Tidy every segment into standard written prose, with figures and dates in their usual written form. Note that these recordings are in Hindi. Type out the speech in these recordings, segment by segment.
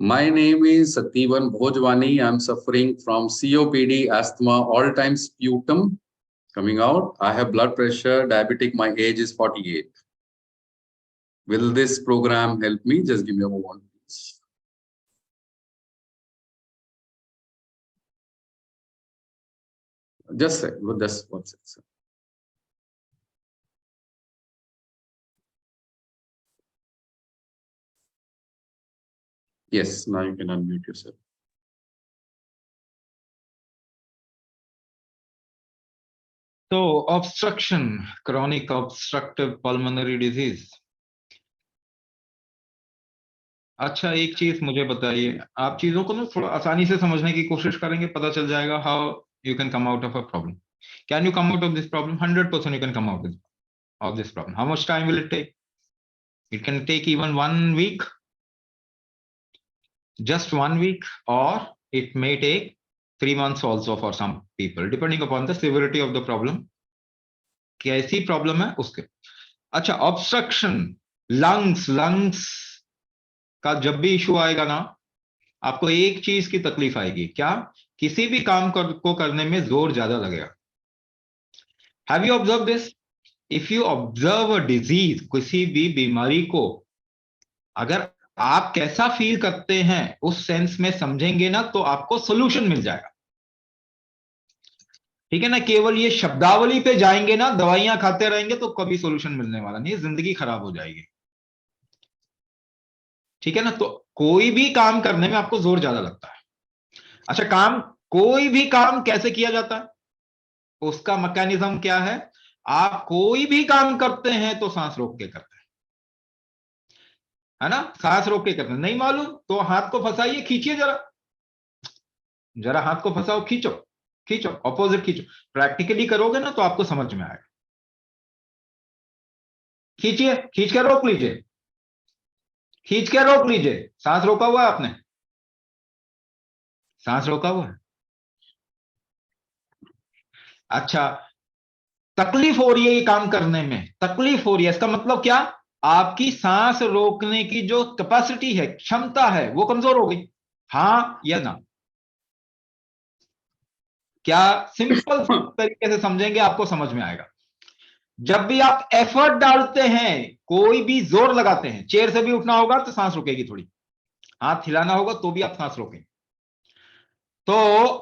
My name is Satyavan Bhojwani. I'm suffering from COPD, asthma, all-time sputum coming out. I have blood pressure, diabetic. My age is 48. Will this program help me? Just give me a moment, please. Just a sec. Just 1 second. Yes, now you can unmute yourself. So, obstruction, chronic obstructive pulmonary disease. अच्छा, एक चीज मुझे बताइए, आप चीजों को ना थोड़ा आसानी से समझने की कोशिश करेंगे, पता चल जाएगा how you can come out of a problem. Can you come out of this problem? 100% you can come out of this problem. How much time will it take? It can take even 1 week, just 1 week, or it may take 3 months also for some people, depending upon the severity of the problem. कैसी प्रॉब्लम है उसके. अच्छा, ऑब्स्ट्रक्शन, लंग्स का जब भी इशू आएगा ना, आपको एक चीज की तकलीफ आएगी. क्या? किसी भी काम को करने में जोर ज्यादा लगेगा. Have you observe this? If you observe a disease, किसी भी बीमारी को अगर आप कैसा फील करते हैं उस सेंस में समझेंगे ना, तो आपको सोल्यूशन मिल जाएगा. ठीक है ना? केवल ये शब्दावली पे जाएंगे ना, दवाइयां खाते रहेंगे, तो कभी सोल्यूशन मिलने वाला नहीं, जिंदगी खराब हो जाएगी. ठीक है ना? तो कोई भी काम करने में आपको जोर ज्यादा लगता है. अच्छा, कोई भी काम कैसे किया जाता है, उसका मैकेनिज्म क्या है? आप कोई भी काम करते हैं तो सांस रोक के करते हैं, है ना? सांस रोक के करते हैं. नहीं मालूम तो हाथ को फंसाइए, खींचिए, जरा हाथ को फंसाओ, खींचो, ऑपोजिट खींचो. प्रैक्टिकली करोगे ना तो आपको समझ में आएगा. खींचिए, खींच के रोक लीजिए. सांस रोका हुआ है आपने? सांस रोका हुआ है. अच्छा, तकलीफ हो रही है ये काम करने में, तकलीफ हो रही है, इसका मतलब क्या? आपकी सांस रोकने की जो कैपेसिटी है, क्षमता है, वो कमजोर हो गई. हाँ या ना? क्या? सिंपल तरीके से समझेंगे आपको समझ में आएगा. जब भी आप एफर्ट डालते हैं, कोई भी जोर लगाते हैं, चेयर से भी उठना होगा तो सांस रुकेगी थोड़ी, हाथ हिलाना होगा तो भी आप सांस रोकेंगे. तो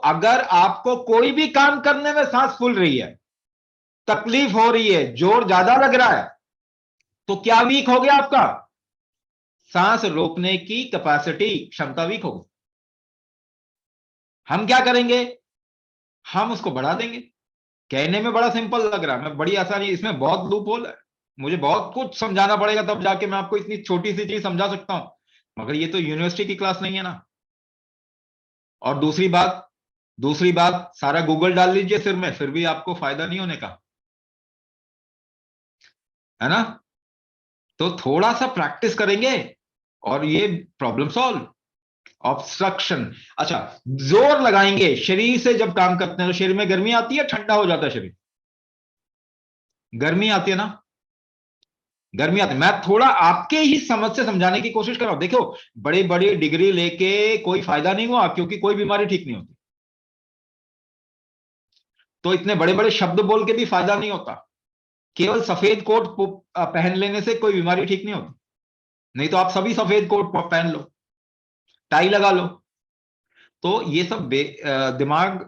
अगर आपको कोई भी काम करने में सांस फूल रही है, तकलीफ हो रही है, जोर ज्यादा लग रहा है, तो क्या वीक हो गया आपका? सांस रोकने की कैपेसिटी, क्षमता वीक होगी. हम क्या करेंगे? हम उसको बढ़ा देंगे. कहने में बड़ा सिंपल लग रहा है, मैं बड़ी आसानी, इसमें बहुत लूप होल है, मुझे बहुत कुछ समझाना पड़ेगा तब जाके मैं आपको इतनी छोटी सी चीज समझा सकता हूं. मगर ये तो यूनिवर्सिटी की क्लास नहीं है ना. और दूसरी बात, सारा गूगल डाल लीजिए सिर में, फिर भी आपको फायदा नहीं होने का, है ना? तो थोड़ा सा प्रैक्टिस करेंगे और ये प्रॉब्लम सॉल्व. ऑब्स्ट्रक्शन. अच्छा, जोर लगाएंगे शरीर से जब काम करते हैं तो शरीर में गर्मी आती है, ठंडा हो जाता है शरीर? गर्मी आती है ना? गर्मी आती है. मैं थोड़ा आपके ही समझ से समझाने की कोशिश कर रहा हूं. देखो, बड़ी बड़ी डिग्री लेके कोई फायदा नहीं हुआ, क्योंकि कोई बीमारी ठीक नहीं होती. तो इतने बड़े बड़े शब्द बोल के भी फायदा नहीं होता. केवल सफेद कोट पहन लेने से कोई बीमारी ठीक नहीं होती. नहीं तो आप सभी सफेद कोट पहन लो, टाई लगा लो. तो ये सब दिमाग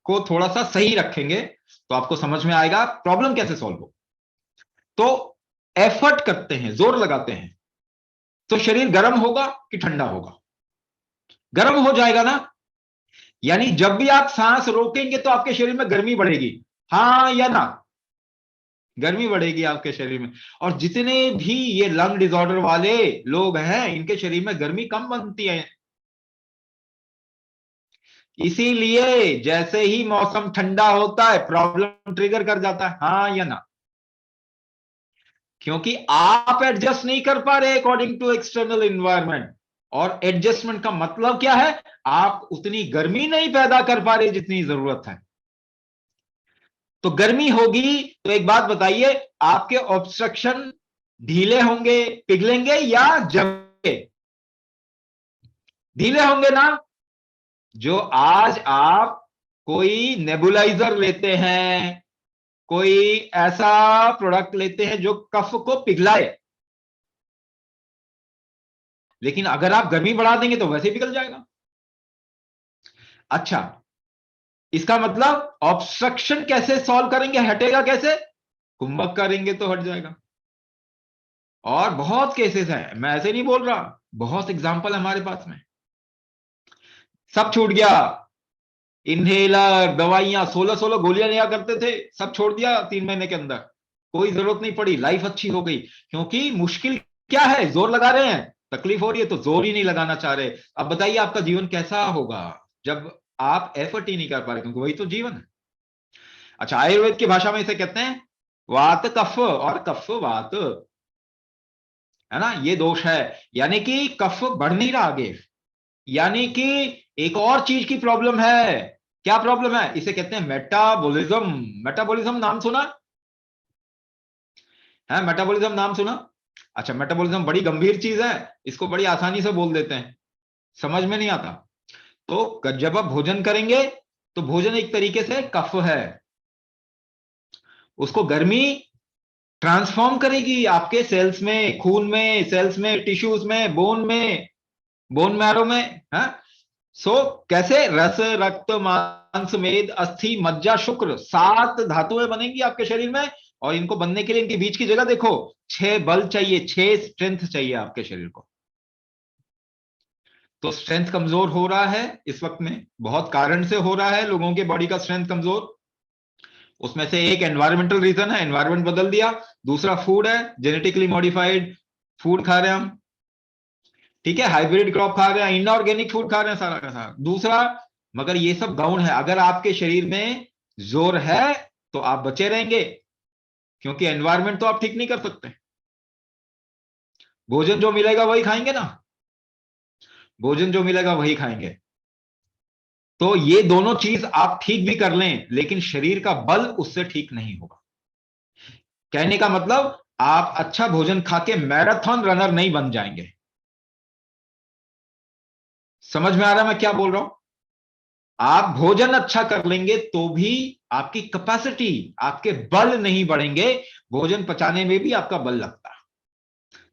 को थोड़ा सा सही रखेंगे तो आपको समझ में आएगा प्रॉब्लम कैसे सॉल्व हो. तो एफर्ट करते हैं, जोर लगाते हैं, तो शरीर गर्म होगा कि ठंडा होगा? गर्म हो जाएगा ना. यानी जब भी आप सांस रोकेंगे तो आपके शरीर में गर्मी बढ़ेगी. हाँ या ना? गर्मी बढ़ेगी आपके शरीर में. और जितने भी ये लंग डिसऑर्डर वाले लोग हैं, इनके शरीर में गर्मी कम बनती है. इसीलिए जैसे ही मौसम ठंडा होता है, प्रॉब्लम ट्रिगर कर जाता है. हाँ या ना? क्योंकि आप एडजस्ट नहीं कर पा रहे अकॉर्डिंग टू एक्सटर्नल एनवायरनमेंट. और एडजस्टमेंट का मतलब क्या है? आप उतनी गर्मी नहीं पैदा कर पा रहे जितनी जरूरत है. तो गर्मी होगी तो एक बात बताइए, आपके ऑब्स्ट्रक्शन ढीले होंगे, पिघलेंगे या जमेंगे? ढीले होंगे ना। जो आज आप कोई नेबुलाइजर लेते हैं, कोई ऐसा प्रोडक्ट लेते हैं जो कफ को पिघलाए, लेकिन अगर आप गर्मी बढ़ा देंगे तो वैसे पिघल जाएगा। अच्छा, इसका मतलब ऑब्स्ट्रक्शन कैसे सॉल्व करेंगे, हटेगा कैसे? कुंभक करेंगे तो हट जाएगा। और बहुत केसेस हैं, मैं ऐसे नहीं बोल रहा, बहुत एग्जांपल हमारे पास में। सब छूट गया, इनहेलर, दवाइयां, 16-16 गोलियां लिया करते थे, सब छोड़ दिया 3 महीने के अंदर, कोई जरूरत नहीं पड़ी, लाइफ अच्छी हो गई। क्योंकि मुश्किल क्या है, जोर लगा रहे हैं, तकलीफ हो रही है तो जोर ही नहीं लगाना चाह रहे। अब बताइए आपका जीवन कैसा होगा जब आप एफर्ट ही नहीं कर पा रहे, क्योंकि वही तो जीवन है। अच्छा, आयुर्वेद की भाषा में इसे कहते हैं वात कफ और कफ वात, है ना, ये दोष है। यानी कि कफ बढ़ नहीं रहा आगे, यानी कि एक और चीज की प्रॉब्लम है। क्या प्रॉब्लम है? इसे कहते हैं मेटाबॉलिज्म। मेटाबॉलिज्म नाम सुना है? मेटाबॉलिज्म नाम सुना? अच्छा, मेटाबॉलिज्म बड़ी गंभीर चीज है, इसको बड़ी आसानी से बोल देते हैं, समझ में नहीं आता। तो जब आप भोजन करेंगे तो भोजन एक तरीके से कफ है, उसको गर्मी ट्रांसफॉर्म करेगी आपके सेल्स में, खून में, सेल्स में, टिश्यूज में, बोन में, बोन मैरो में, है। सो कैसे? रस, रक्त, मांस, मेद, अस्थि, मज्जा, शुक्र, 7 धातुएं बनेंगी आपके शरीर में। और इनको बनने के लिए इनके बीच की जगह देखो, 6 बल चाहिए, 6 स्ट्रेंथ चाहिए आपके शरीर को। तो स्ट्रेंथ कमजोर हो रहा है इस वक्त में, बहुत कारण से हो रहा है लोगों के बॉडी का स्ट्रेंथ कमजोर। उसमें से एक एनवायरमेंटल रीजन है, एनवायरमेंट बदल दिया। दूसरा फूड है, जेनेटिकली मॉडिफाइड फूड खा रहे हैं हम, ठीक है, हाइब्रिड क्रॉप खा रहे हैं, इनऑर्गेनिक फूड खा रहे हैं, सारा का सारा। दूसरा, मगर ये सब गौण है, अगर आपके शरीर में जोर है तो आप बचे रहेंगे, क्योंकि एनवायरमेंट तो आप ठीक नहीं कर सकते। भोजन जो मिलेगा वही खाएंगे ना, भोजन जो मिलेगा वही खाएंगे। तो ये दोनों चीज आप ठीक भी कर लें, लेकिन शरीर का बल उससे ठीक नहीं होगा। कहने का मतलब, आप अच्छा भोजन खा के मैराथन रनर नहीं बन जाएंगे। समझ में आ रहा है मैं क्या बोल रहा हूं? आप भोजन अच्छा कर लेंगे तो भी आपकी कैपेसिटी, आपके बल नहीं बढ़ेंगे। भोजन पचाने में भी आपका बल लगता है।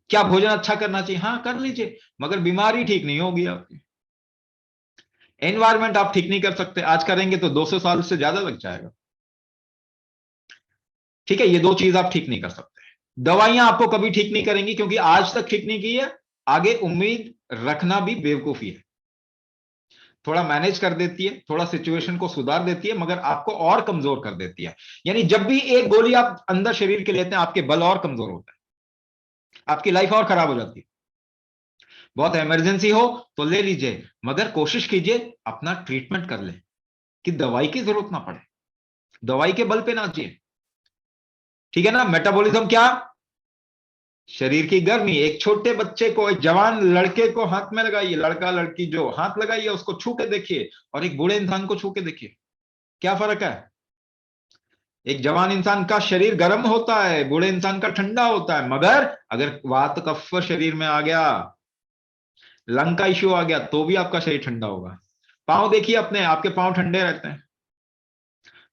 क्या भोजन अच्छा करना चाहिए? हाँ, कर लीजिए, मगर बीमारी ठीक नहीं होगी आपकी। एनवायरमेंट आप ठीक नहीं कर सकते, आज करेंगे तो 200 साल से ज्यादा लग जाएगा। ठीक है, ये दो चीज आप ठीक नहीं कर सकते। दवाइयां आपको कभी ठीक नहीं करेंगी, क्योंकि आज तक ठीक नहीं की है, आगे उम्मीद रखना भी बेवकूफी है। थोड़ा मैनेज कर देती है, थोड़ा सिचुएशन को सुधार देती है, मगर आपको और कमजोर कर देती है। यानी जब भी एक गोली आप अंदर शरीर के लेते हैं, आपके बल और कमजोर होता है, आपकी लाइफ और खराब हो जाती है। बहुत इमरजेंसी हो तो ले लीजिए, मगर कोशिश कीजिए अपना ट्रीटमेंट कर ले, कि दवाई की जरूरत ना पड़े, दवाई के बल पे ना जिए। ठीक है ना? मेटाबॉलिज्म क्या? शरीर की गर्मी। एक छोटे बच्चे को, एक जवान लड़के को हाथ में लगाइए, लड़का लड़की जो हाथ लगाइए उसको छू के देखिए, और एक बूढ़े इंसान को छू के देखिए, क्या फर्क है? एक जवान इंसान का शरीर गर्म होता है, बूढ़े इंसान का ठंडा होता है। मगर अगर वात कफ शरीर में आ गया, लंग का इश्यू आ गया, तो भी आपका शरीर ठंडा होगा। पांव देखिए अपने, आपके पांव ठंडे रहते हैं,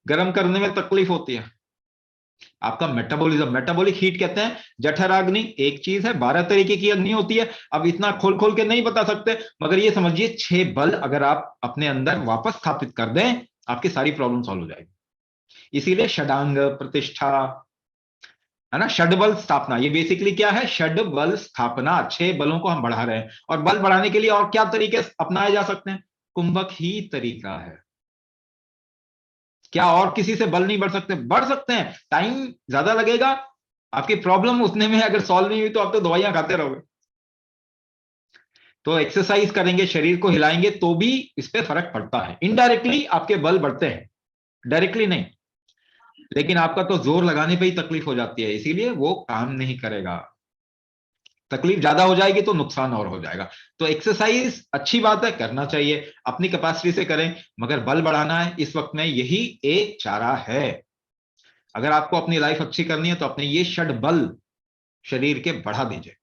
गर्म करने में तकलीफ होती है। आपका मेटाबॉलिज्म, मेटाबॉलिक हीट कहते हैं। जठराग्नि एक चीज है, 12 तरीके की अग्नि होती है। अब इतना खोल खोल के नहीं बता सकते, मगर ये समझिए 6 बल अगर आप अपने अंदर वापस स्थापित कर दें, आपकी सारी प्रॉब्लम सॉल्व हो जाएगी। इसीलिए षडांग प्रतिष्ठा, है ना, षडबल स्थापना, ये बेसिकली क्या है? षडबल स्थापना, 6 बलों को हम बढ़ा रहे हैं। और बल बढ़ाने के लिए और क्या तरीके अपनाए जा सकते हैं? कुंभक ही तरीका है। क्या और किसी से बल नहीं बढ़ सकते? बढ़ सकते हैं, टाइम ज्यादा लगेगा, आपकी प्रॉब्लम उतने में अगर सॉल्व नहीं हुई तो आप तो दवाइयां खाते रहोगे। तो एक्सरसाइज करेंगे, शरीर को हिलाएंगे, तो भी इस पे फर्क पड़ता है। इनडायरेक्टली आपके बल बढ़ते हैं, डायरेक्टली नहीं। लेकिन आपका तो जोर लगाने पे ही तकलीफ हो जाती है, इसीलिए वो काम नहीं करेगा। तकलीफ ज्यादा हो जाएगी तो नुकसान और हो जाएगा। तो एक्सरसाइज अच्छी बात है, करना चाहिए, अपनी कैपेसिटी से करें, मगर बल बढ़ाना है इस वक्त में, यही एक चारा है। अगर आपको अपनी लाइफ अच्छी करनी है तो अपने ये षड बल शरीर के बढ़ा दीजिए।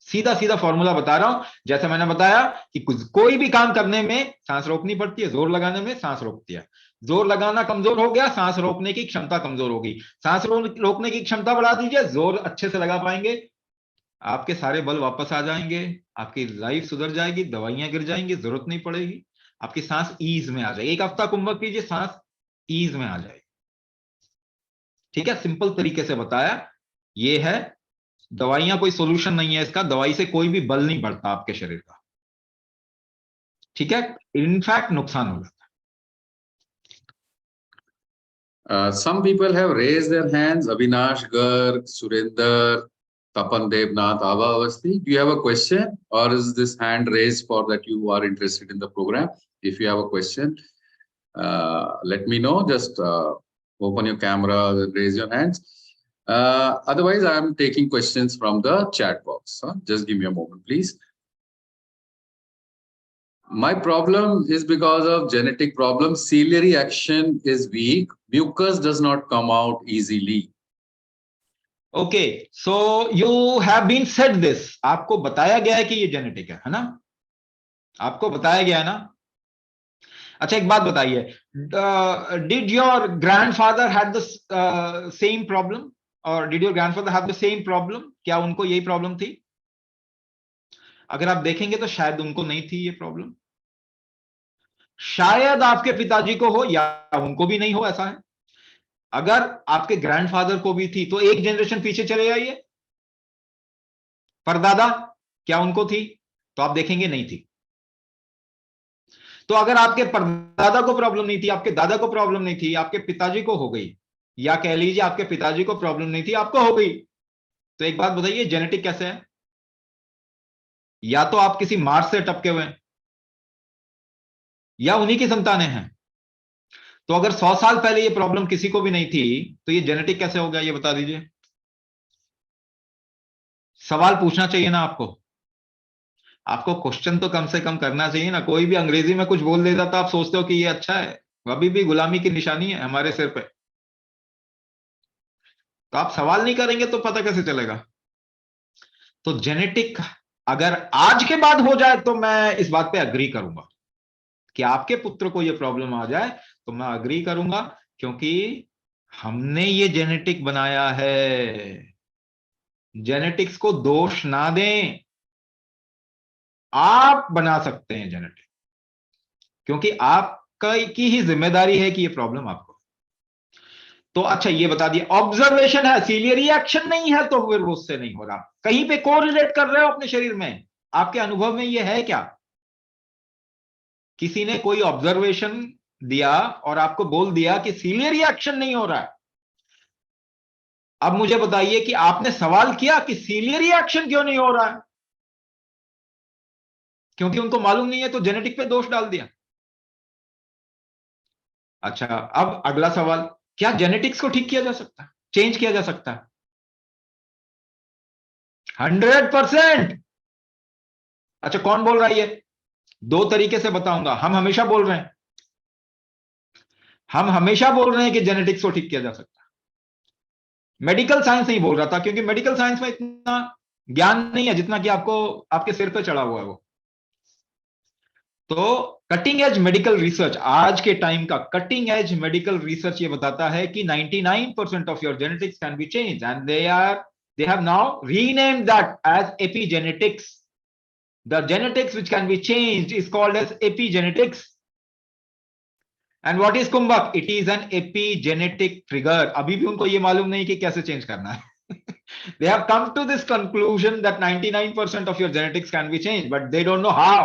सीधा सीधा फॉर्मूला बता रहा हूं। जैसे मैंने बताया कि कोई भी काम करने में सांस रोकनी पड़ती है, जोर लगाने में सांस रोकती है। जोर लगाना कमजोर हो गया, सांस रोकने की क्षमता कमजोर होगी। सांस रोकने की क्षमता बढ़ा दीजिए, जोर अच्छे से लगा पाएंगे, आपके सारे बल वापस आ जाएंगे, आपकी लाइफ सुधर जाएगी, दवाइयां गिर जाएंगी, जरूरत नहीं पड़ेगी, आपकी सांस ईज में आ जाएगी। एक हफ्ता कुंभक कीजिए, सांस ईज में आ जाएगी। ठीक है, सिंपल तरीके से बताया। ये है, दवाइयां कोई सोल्यूशन नहीं है इसका, दवाई से कोई भी बल नहीं बढ़ता आपके शरीर का। ठीक है, इनफैक्ट नुकसान हो जाता Some people have raised their hands. Avinash Garg, Surinder, Tapan Devnath, Ava Avasti. Do you have a question, or is this hand raised for that you are interested in the program? If you have a question, let me know. Just open your camera and raise your hands. Otherwise, I am taking questions from the chat box. Just give me a moment, please. My problem is because of genetic problem. Ciliary action is weak. Mucus does not come out easily. Okay, so you have been said this, आपको बताया गया है कि ये जेनेटिक है ना? आपको बताया गया है ना? अच्छा एक बात बताइए, did your grandfather had the same problem, और did your grandfather have the same problem? क्या उनको यही प्रॉब्लम थी? अगर आप देखेंगे तो शायद उनको नहीं थी ये प्रॉब्लम, शायद आपके पिताजी को हो या उनको भी नहीं हो, ऐसा है। अगर आपके ग्रैंडफादर को भी थी तो एक जनरेशन पीछे चले जाइए, परदादा, क्या उनको थी? तो आप देखेंगे नहीं थी। तो अगर आपके परदादा को प्रॉब्लम नहीं थी, आपके दादा को प्रॉब्लम नहीं थी, आपके पिताजी को हो गई, या कह लीजिए आपके पिताजी को प्रॉब्लम नहीं थी, आपको हो गई, तो एक बात बताइए, जेनेटिक कैसे है? या तो आप किसी मार्स से टपके हुए हैं, या उन्हीं की संतानें हैं। तो अगर 100 साल पहले ये प्रॉब्लम किसी को भी नहीं थी, तो ये जेनेटिक कैसे हो गया, ये बता दीजिए। सवाल पूछना चाहिए ना आपको, आपको क्वेश्चन तो कम से कम करना चाहिए ना। कोई भी अंग्रेजी में कुछ बोल देता तो आप सोचते हो कि ये अच्छा है, अभी भी गुलामी की निशानी है हमारे सिर पे। तो आप सवाल नहीं करेंगे तो पता कैसे चलेगा? तो जेनेटिक अगर आज के बाद हो जाए तो मैं इस बात पे अग्री करूंगा कि आपके पुत्र को ये प्रॉब्लम आ जाए, तो मैं अग्री करूंगा, क्योंकि हमने ये जेनेटिक बनाया है। जेनेटिक्स को दोष ना दें, आप बना सकते हैं जेनेटिक, क्योंकि आपका की ही जिम्मेदारी है कि ये प्रॉब्लम आपको। तो अच्छा ये बता दिए, ऑब्जर्वेशन है, सीलियरी एक्शन नहीं है तो फिर उससे नहीं हो रहा। कहीं पे कोरिलेट कर रहे हो अपने शरीर में, आपके अनुभव में ये है क्या? किसी ने कोई ऑब्जर्वेशन दिया और आपको बोल दिया कि सीलियरी एक्शन नहीं हो रहा है। अब मुझे बताइए कि आपने सवाल किया कि सीलियरी एक्शन क्यों नहीं हो रहा है? क्योंकि उनको मालूम नहीं है, तो जेनेटिक पे दोष डाल दिया। अच्छा, अब अगला सवाल, क्या जेनेटिक्स को ठीक किया जा सकता है, चेंज किया जा सकता है? 100%। अच्छा कौन बोल रहा है ये? दो तरीके से बताऊंगा। हम हमेशा बोल रहे हैं, हम हमेशा बोल रहे हैं कि जेनेटिक्स को ठीक किया जा सकता है। मेडिकल साइंस नहीं बोल रहा था, क्योंकि मेडिकल साइंस में इतना ज्ञान नहीं है जितना कि आपको आपके सिर पे चढ़ा हुआ है वो। तो कटिंग एज मेडिकल रिसर्च, आज के टाइम का कटिंग एज मेडिकल रिसर्च ये बताता है कि 99% of your genetics can be change, and they have now renamed that as epigenetics. The genetics which can be changed is called as epigenetics. And what is कुंभक? It is an epigenetic trigger. अभी भी उनको ये मालूम नहीं कि कैसे चेंज करना है। They have come to this conclusion that 99% of your genetics can be changed, but they don't know how.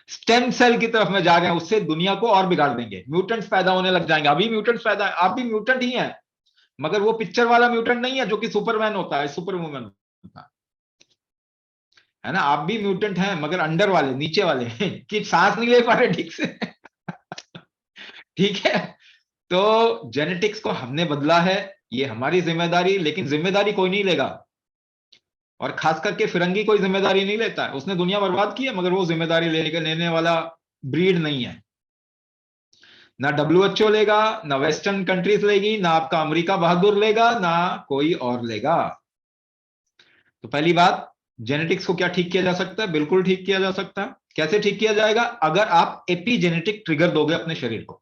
Stem cell की तरफ में जा रहे हैं, उससे दुनिया को और बिगाड़ देंगे, म्यूटेंट्स पैदा होने लग जाएंगे। अभी म्यूटेंट्स पैदा, आप भी म्यूटेंट ही हैं, मगर वो पिक्चर वाला म्यूटेंट नहीं है जो कि सुपरमैन होता है, सुपरवुमन होता है ना। आप भी म्यूटेंट हैं, मगर अंडर वाले, नीचे वाले कि सांस नहीं ले पा रहे ठीक से। ठीक है, तो जेनेटिक्स को हमने बदला है, ये हमारी जिम्मेदारी, लेकिन जिम्मेदारी कोई नहीं लेगा, और खास करके फिरंगी कोई जिम्मेदारी नहीं लेता है। उसने दुनिया बर्बाद की है, मगर वो जिम्मेदारी लेने वाला ब्रीड नहीं है। ना WHO लेगा, ना वेस्टर्न कंट्रीज लेगी, ना आपका अमेरिका बहादुर लेगा, ना कोई और लेगा। तो पहली बात, जेनेटिक्स को क्या ठीक किया जा सकता है? बिल्कुल ठीक किया जा सकता है। कैसे ठीक किया जाएगा? अगर आप एपिजेनेटिक ट्रिगर दोगे अपने शरीर को।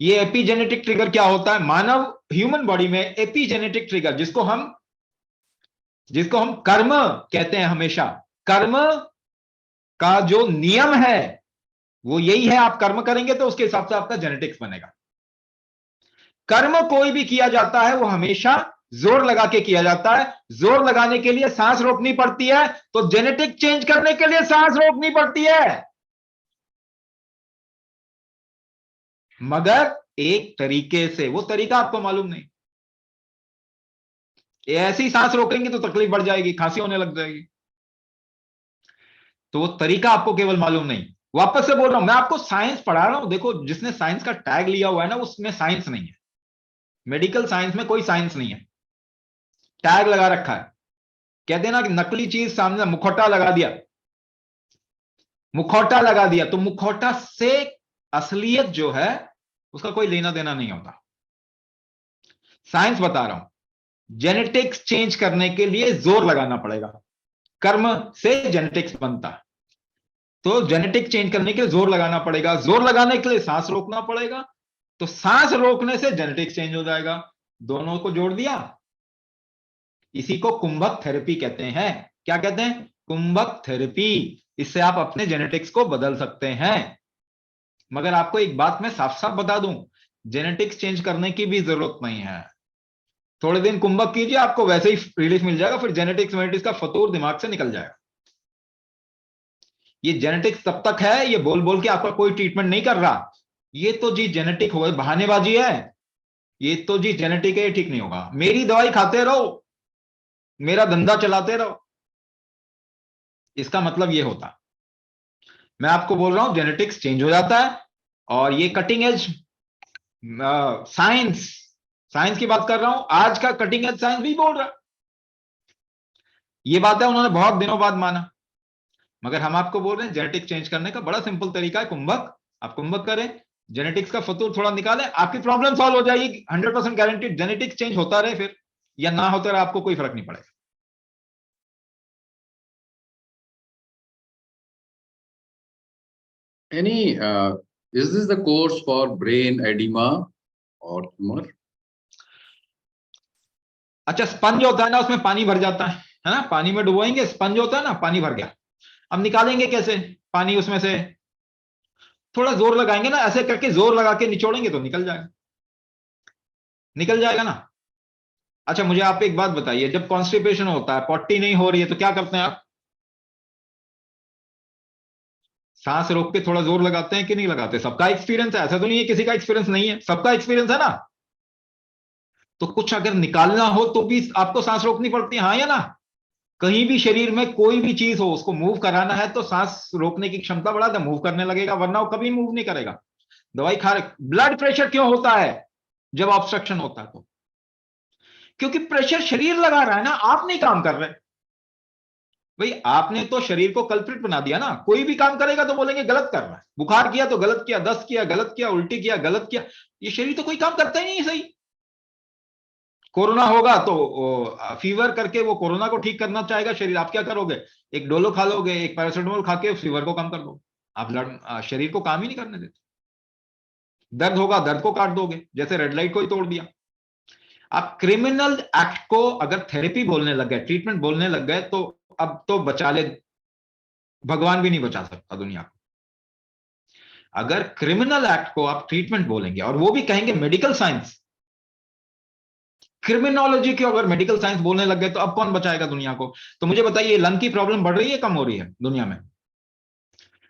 ये एपिजेनेटिक ट्रिगर क्या होता है? मानव ह्यूमन बॉडी में एपिजेनेटिक ट्रिगर, जिसको हम कर्म कहते हैं, हमेशा कर्म का जो नियम है वो यही है, आप कर्म करेंगे तो उसके हिसाब से आपका जेनेटिक्स बनेगा। कर्म कोई भी किया जाता है वो हमेशा जोर लगा के किया जाता है। जोर लगाने के लिए सांस रोकनी पड़ती है, तो जेनेटिक चेंज करने के लिए सांस रोकनी पड़ती है, मगर एक तरीके से। वो तरीका आपको मालूम नहीं। ऐसी ही सांस रोकेंगे तो तकलीफ बढ़ जाएगी, खांसी होने लग जाएगी। तो वो तरीका आपको केवल मालूम नहीं। वापस से बोल रहा हूं, मैं आपको साइंस पढ़ा रहा हूं। देखो, जिसने साइंस का टैग लिया हुआ है ना, उसमें साइंस नहीं है। मेडिकल साइंस में कोई साइंस नहीं है, टैग लगा रखा है। कहते हैं ना कि नकली चीज सामने, मुखौटा लगा दिया, मुखौटा लगा दिया, तो मुखौटा से असलियत जो है उसका कोई लेना देना नहीं होता। साइंस बता रहा हूं, जेनेटिक्स चेंज करने के लिए जोर लगाना पड़ेगा। कर्म से जेनेटिक्स बनता है, तो जेनेटिक चेंज करने के लिए जोर लगाना पड़ेगा। जोर लगाने के लिए सांस रोकना पड़ेगा, तो सांस रोकने से जेनेटिक्स चेंज हो जाएगा। दोनों को जोड़ दिया, इसी को कुंभक थेरेपी कहते हैं। क्या कहते हैं? कुंभक थेरेपी। इससे आप अपने जेनेटिक्स को बदल सकते हैं। मगर आपको एक बात मैं साफ साफ बता दूं, जेनेटिक्स चेंज करने की भी जरूरत नहीं है। थोड़े दिन कुंभक कीजिए, आपको वैसे ही रिलीफ मिल जाएगा, फिर जेनेटिक्स वेनेटिक्स का फतूर दिमाग से निकल जाएगा। ये जेनेटिक्स तब तक है, ये बोल बोल के आपका कोई ट्रीटमेंट नहीं कर रहा। ये तो जी जेनेटिक हो गए, बहानेबाजी है। ये तो जी जेनेटिक है, ये ठीक नहीं होगा। मेरी दवाई खाते रहो, मेरा धंधा चलाते रहो, इसका मतलब ये होता। मैं आपको बोल रहा हूं जेनेटिक्स चेंज हो जाता है, और ये कटिंग एज साइंस, साइंस की बात कर रहा हूं। आज का कटिंग एज साइंस भी बोल रहा है ये बात है, उन्होंने बहुत दिनों बाद माना। मगर हम आपको बोल रहे हैं जेनेटिक चेंज करने का बड़ा सिंपल तरीका है, कुंभक। आप कुंभक करें, जेनेटिक्स का फतूर थोड़ा निकालें, आपकी प्रॉब्लम सॉल्व हो जाएगी। 100% गारंटीड। जेनेटिक्स चेंज होता रहे फिर या ना होता रहे, आपको कोई फर्क नहीं पड़ेगा। Any, is this the course for brain edema or tumor? अच्छा, स्पंज होता है ना, उसमें पानी भर जाता है ना, पानी में डुबोएंगे, स्पंज होता है ना, पानी भर गया। अब निकालेंगे कैसे पानी उसमें से? थोड़ा जोर लगाएंगे ना, ऐसे करके जोर लगा के निचोड़ेंगे तो निकल जाएगा, निकल जाएगा ना। अच्छा, मुझे आप एक बात बताइए, जब कॉन्स्टिपेशन होता है, पॉटी नहीं हो रही है, तो क्या करते हैं आप? सांस रोक के थोड़ा जोर लगाते हैं कि नहीं लगाते? सबका एक्सपीरियंस है, ऐसा तो नहीं है किसी का एक्सपीरियंस नहीं है, सबका एक्सपीरियंस है ना। तो कुछ अगर निकालना हो तो भी आपको सांस रोकनी पड़ती है, हाँ या ना? कहीं भी शरीर में कोई भी चीज हो, उसको मूव कराना है तो सांस रोकने की क्षमता बढ़ा दे, मूव करने लगेगा, वरना वो कभी मूव नहीं करेगा। दवाई खा रहे। ब्लड प्रेशर क्यों होता है जब ऑब्स्ट्रक्शन होता है? तो क्योंकि प्रेशर शरीर लगा रहा है ना, आप नहीं काम कर रहे। भाई, आपने तो शरीर को कल्प्रिट बना दिया ना। कोई भी काम करेगा तो बोलेंगे गलत कर रहा है। बुखार किया तो गलत किया, दस्त किया गलत किया, उल्टी किया गलत किया। ये शरीर तो कोई काम करता ही नहीं है सही। कोरोना होगा तो फीवर करके वो कोरोना को ठीक करना चाहेगा शरीर। आप क्या करोगे? एक डोलो खा लोगे, एक पैरासिटामोल खा के फीवर को कम कर दो। आप शरीर को काम ही नहीं करने देते। दर्द होगा, दर्द को काट दोगे, जैसे रेड लाइट को ही तोड़ दिया। आप क्रिमिनल एक्ट को अगर थेरेपी बोलने लग गए, ट्रीटमेंट बोलने लग गए, तो अब तो बचा ले, भगवान भी नहीं बचा सकता दुनिया को। अगर क्रिमिनल एक्ट को आप ट्रीटमेंट बोलेंगे, और वो भी कहेंगे मेडिकल साइंस, क्रिमिनोलॉजी की अगर मेडिकल साइंस बोलने लग गए, तो अब कौन बचाएगा दुनिया को? तो मुझे बताइए, लंग की प्रॉब्लम बढ़ रही है कम हो रही है दुनिया में?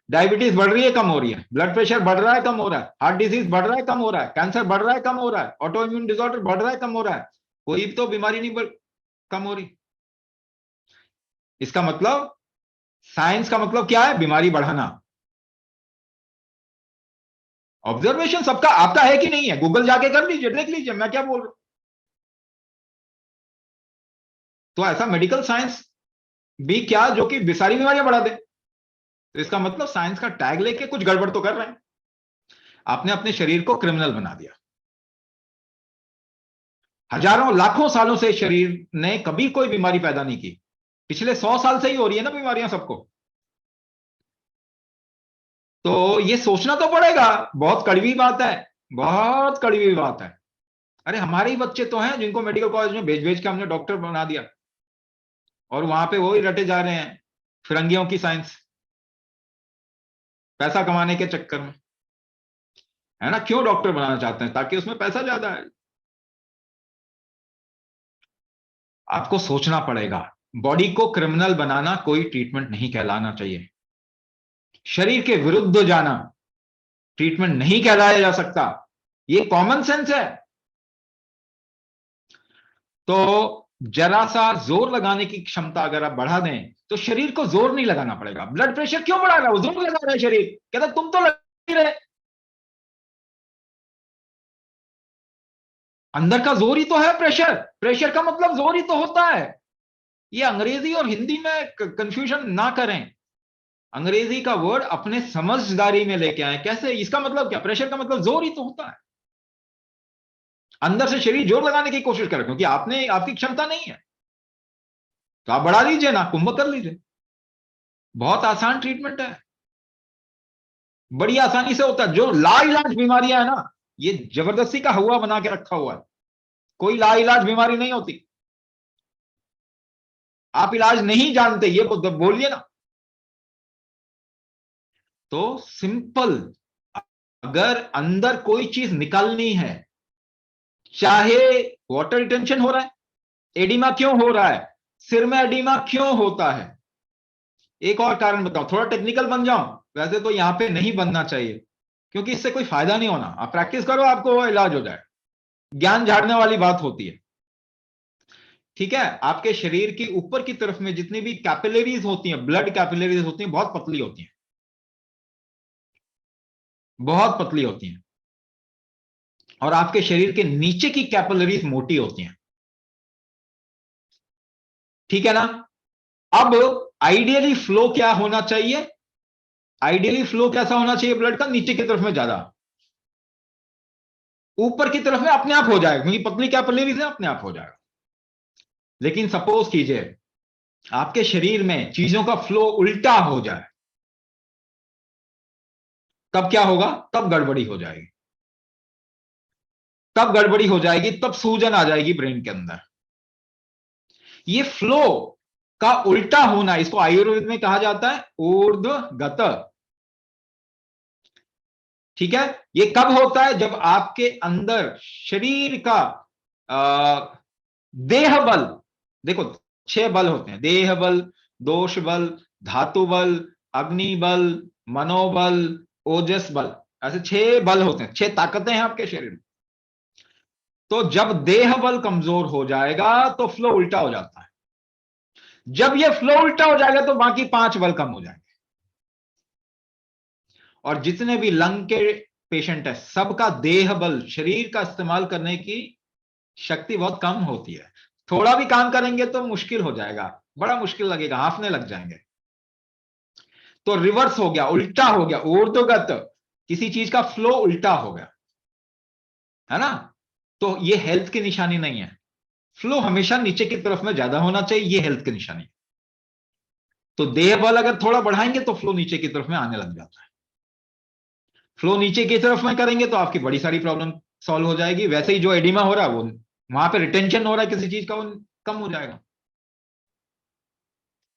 डायबिटीज बढ़ रही है कम हो रही है? ब्लड प्रेशर बढ़ रहा है कम हो रहा है? हार्ट डिजीज बढ़ रहा है कम हो रहा है? कैंसर बढ़ रहा है कम हो रहा है? ऑटो इम्यून डिसऑर्डर बढ़ रहा है कम हो रहा है? कोई तो बीमारी नहीं कम हो रही। इसका मतलब, साइंस का मतलब क्या है? बीमारी बढ़ाना। ऑब्जर्वेशन सबका, आपका है कि नहीं है? गूगल जाके कर लीजिए, देख लीजिए मैं क्या बोल रहा हूं। तो ऐसा मेडिकल साइंस भी क्या जो कि सारी बीमारियां बढ़ा दे? तो इसका मतलब साइंस का टैग लेके कुछ गड़बड़ तो कर रहे हैं। आपने अपने शरीर को क्रिमिनल बना दिया। हजारों लाखों सालों से शरीर ने कभी कोई बीमारी पैदा नहीं की, पिछले 100 साल से ही हो रही है ना बीमारियां सबको। तो ये सोचना तो पड़ेगा। बहुत कड़वी बात है, बहुत कड़वी बात है। अरे हमारे ही बच्चे तो हैं जिनको मेडिकल कॉलेज में भेज भेज के हमने डॉक्टर बना दिया, और वहां पे वो ही रटे जा रहे हैं फिरंगियों की साइंस, पैसा कमाने के चक्कर में, है ना। क्यों डॉक्टर बनाना चाहते हैं? ताकि उसमें पैसा ज्यादा है। आपको सोचना पड़ेगा। बॉडी को क्रिमिनल बनाना कोई ट्रीटमेंट नहीं कहलाना चाहिए। शरीर के विरुद्ध जाना ट्रीटमेंट नहीं कहलाया जा सकता। ये कॉमन सेंस है। तो जरा सा जोर लगाने की क्षमता अगर आप बढ़ा दें तो शरीर को जोर नहीं लगाना पड़ेगा। ब्लड प्रेशर क्यों बढ़ा रहा है? वो जोर लगा रहा है शरीर, कहता तुम तो लग ही रहे, अंदर का जोर ही तो है प्रेशर। प्रेशर का मतलब जोर ही तो होता है। ये अंग्रेजी और हिंदी में कंफ्यूजन ना करें। अंग्रेजी का वर्ड अपने समझदारी में लेके आए। कैसे? इसका मतलब क्या? प्रेशर का मतलब जोर ही तो होता है। अंदर से शरीर जोर लगाने की कोशिश करे, क्योंकि आपकी क्षमता नहीं है, तो आप बढ़ा लीजिए ना, कुंभक कर लीजिए। बहुत आसान ट्रीटमेंट है, बड़ी आसानी से होता है। जो लाइलाज बीमारियां है ना, ये जबरदस्ती का हवा बना के रखा हुआ है। कोई लाइलाज बीमारी नहीं होती। आप इलाज नहीं जानते ये बोलिए ना। तो सिंपल, अगर अंदर कोई चीज निकलनी है, चाहे वाटर रिटेंशन हो रहा है, एडिमा क्यों हो रहा है, सिर में एडिमा क्यों होता है, एक और कारण बताओ, थोड़ा टेक्निकल बन जाऊं, वैसे तो यहां पे नहीं बनना चाहिए क्योंकि इससे कोई फायदा नहीं होना। आप प्रैक्टिस करो, आपको इलाज हो जाए। ज्ञान झाड़ने वाली बात होती है, ठीक है। आपके शरीर की ऊपर की तरफ में जितनी भी कैपिलरीज होती हैं, ब्लड कैपिलरीज होती हैं, बहुत पतली होती हैं, बहुत पतली होती हैं। और आपके शरीर के नीचे की कैपिलरीज मोटी होती हैं, ठीक है ना। अब आइडियली फ्लो क्या होना चाहिए? आइडियली फ्लो कैसा होना चाहिए ब्लड का? नीचे की तरफ में ज्यादा, ऊपर की तरफ में अपने आप हो जाएगा, क्योंकि पतली कैपिलरीज है, अपने आप हो जाएगा। लेकिन सपोज कीजिए आपके शरीर में चीजों का फ्लो उल्टा हो जाए, तब क्या होगा? तब गड़बड़ी हो जाएगी। तब गड़बड़ी हो जाएगी, तब सूजन आ जाएगी ब्रेन के अंदर। ये फ्लो का उल्टा होना, इसको आयुर्वेद में कहा जाता है ऊर्ध्वगत, ठीक है। ये कब होता है? जब आपके अंदर शरीर का देह बल, देखो 6 बल होते हैं, देह बल, दोष बल, धातु बल, अग्नि बल, मनोबल, ओजस बल, ऐसे 6 बल होते हैं, 6 ताकतें हैं आपके शरीर में। तो जब देह बल कमजोर हो जाएगा तो फ्लो उल्टा हो जाता है। जब ये फ्लो उल्टा हो जाएगा तो बाकी 5 बल कम हो जाएंगे। और जितने भी लंग के पेशेंट है, सबका देह बल, शरीर का इस्तेमाल करने की शक्ति बहुत कम होती है। थोड़ा भी काम करेंगे तो मुश्किल हो जाएगा, बड़ा मुश्किल लगेगा, हांफने लग जाएंगे। तो रिवर्स हो गया, उल्टा हो गया, ऊर्ध्वगत, किसी चीज का फ्लो उल्टा हो गया, है ना। तो ये हेल्थ की निशानी नहीं है। फ्लो हमेशा नीचे की तरफ में ज्यादा होना चाहिए, ये हेल्थ की निशानी है। तो देह बल अगर थोड़ा बढ़ाएंगे तो फ्लो नीचे की तरफ में आने लग जाता है। फ्लो नीचे की तरफ में करेंगे तो आपकी बड़ी सारी प्रॉब्लम सॉल्व हो जाएगी। वैसे ही जो एडिमा हो रहा है, वो वहां पे रिटेंशन हो रहा है किसी चीज का, वो कम हो जाएगा।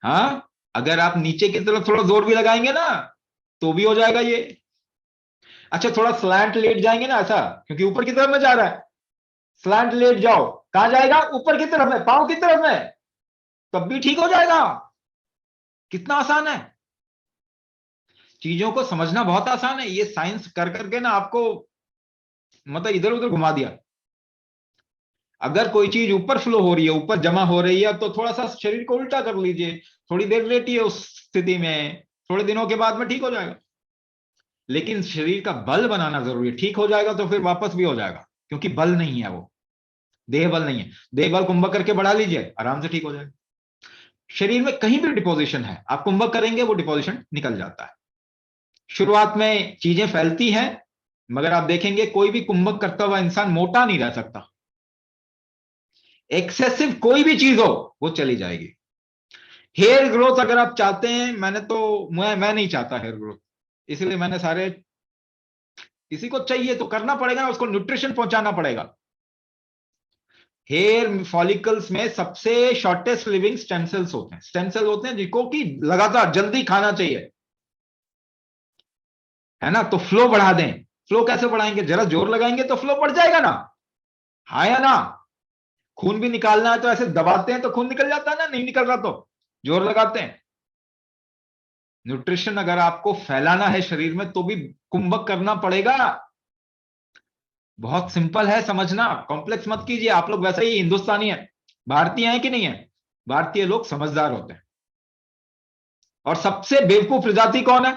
हाँ, अगर आप नीचे की तरफ थोड़ा जोर भी लगाएंगे ना तो भी हो जाएगा ये। अच्छा, थोड़ा स्लैंट लेट जाएंगे ना ऐसा, क्योंकि ऊपर की तरफ में जा रहा है, स्लैंट लेट जाओ, कहां जाएगा? ऊपर की तरफ में, पांव की तरफ में, तब भी ठीक हो जाएगा। कितना आसान है। चीजों को समझना बहुत आसान है। ये साइंस कर करके ना आपको मतलब इधर उधर घुमा दिया। अगर कोई चीज ऊपर फ्लो हो रही है, ऊपर जमा हो रही है, तो थोड़ा सा शरीर को उल्टा कर लीजिए, थोड़ी देर लेटिए, उस स्थिति में थोड़े दिनों के बाद में ठीक हो जाएगा। लेकिन शरीर का बल बनाना जरूरी है। ठीक हो जाएगा तो फिर वापस भी हो जाएगा, क्योंकि बल नहीं है, वो देह बल नहीं है। देह बल कुंभक करके बढ़ा लीजिए, आराम से ठीक हो जाएगा। शरीर में कहीं भी डिपोजिशन है, आप कुंभक करेंगे वो डिपोजिशन निकल जाता है। शुरुआत में चीजें फैलती हैं, मगर आप देखेंगे कोई भी कुंभक करता हुआ इंसान मोटा नहीं रह सकता। एक्सेसिव कोई भी चीज हो वो चली जाएगी। हेयर ग्रोथ अगर आप चाहते हैं, मैं नहीं चाहता हेयर ग्रोथ, इसलिए मैंने सारे, किसी को चाहिए तो करना पड़ेगा, उसको न्यूट्रिशन पहुंचाना पड़ेगा। हेयर फॉलिकल्स में सबसे शॉर्टेस्ट लिविंग स्टेम सेल्स होते हैं, स्टेम सेल होते हैं जिनको कि लगातार जल्दी खाना चाहिए, है ना। तो फ्लो बढ़ा दें। फ्लो कैसे बढ़ाएंगे? जरा जोर लगाएंगे तो फ्लो बढ़ जाएगा ना, हाँ या ना। खून भी निकालना है तो ऐसे दबाते हैं तो खून निकल जाता है ना, नहीं निकल रहा तो जोर लगाते हैं। न्यूट्रिशन अगर आपको फैलाना है शरीर में तो भी कुंभक करना पड़ेगा। बहुत सिंपल है समझना, कॉम्प्लेक्स मत कीजिए। आप लोग वैसे ही हिंदुस्तानी है, भारतीय हैं कि नहीं है? भारतीय लोग समझदार होते हैं। और सबसे बेवकूफ प्रजाति कौन है?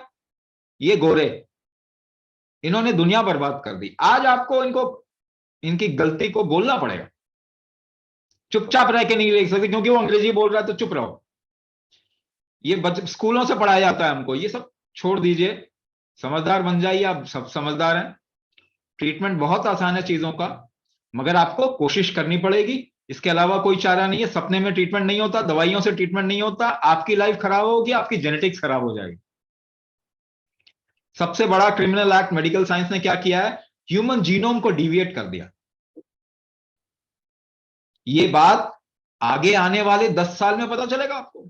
ये गोरे। इन्होंने दुनिया बर्बाद कर दी। आज आपको इनको, इनकी गलती को बोलना पड़ेगा। चुपचाप रह के नहीं देख सकते क्योंकि वो अंग्रेजी बोल रहा है तो चुप रहो। ये स्कूलों से पढ़ाया जाता है हमको, ये सब छोड़ दीजिए, समझदार बन जाइए। आप सब समझदार हैं। ट्रीटमेंट बहुत आसान है चीजों का, मगर आपको कोशिश करनी पड़ेगी। इसके अलावा कोई चारा नहीं है। सपने में ट्रीटमेंट नहीं होता, दवाइयों से ट्रीटमेंट नहीं होता। आपकी लाइफ खराब होगी, आपकी जेनेटिक्स खराब हो जाएगी। सबसे बड़ा क्रिमिनल एक्ट मेडिकल साइंस ने क्या किया है? ह्यूमन जीनोम को डिविएट कर दिया। ये बात आगे आने वाले 10 साल में पता चलेगा आपको।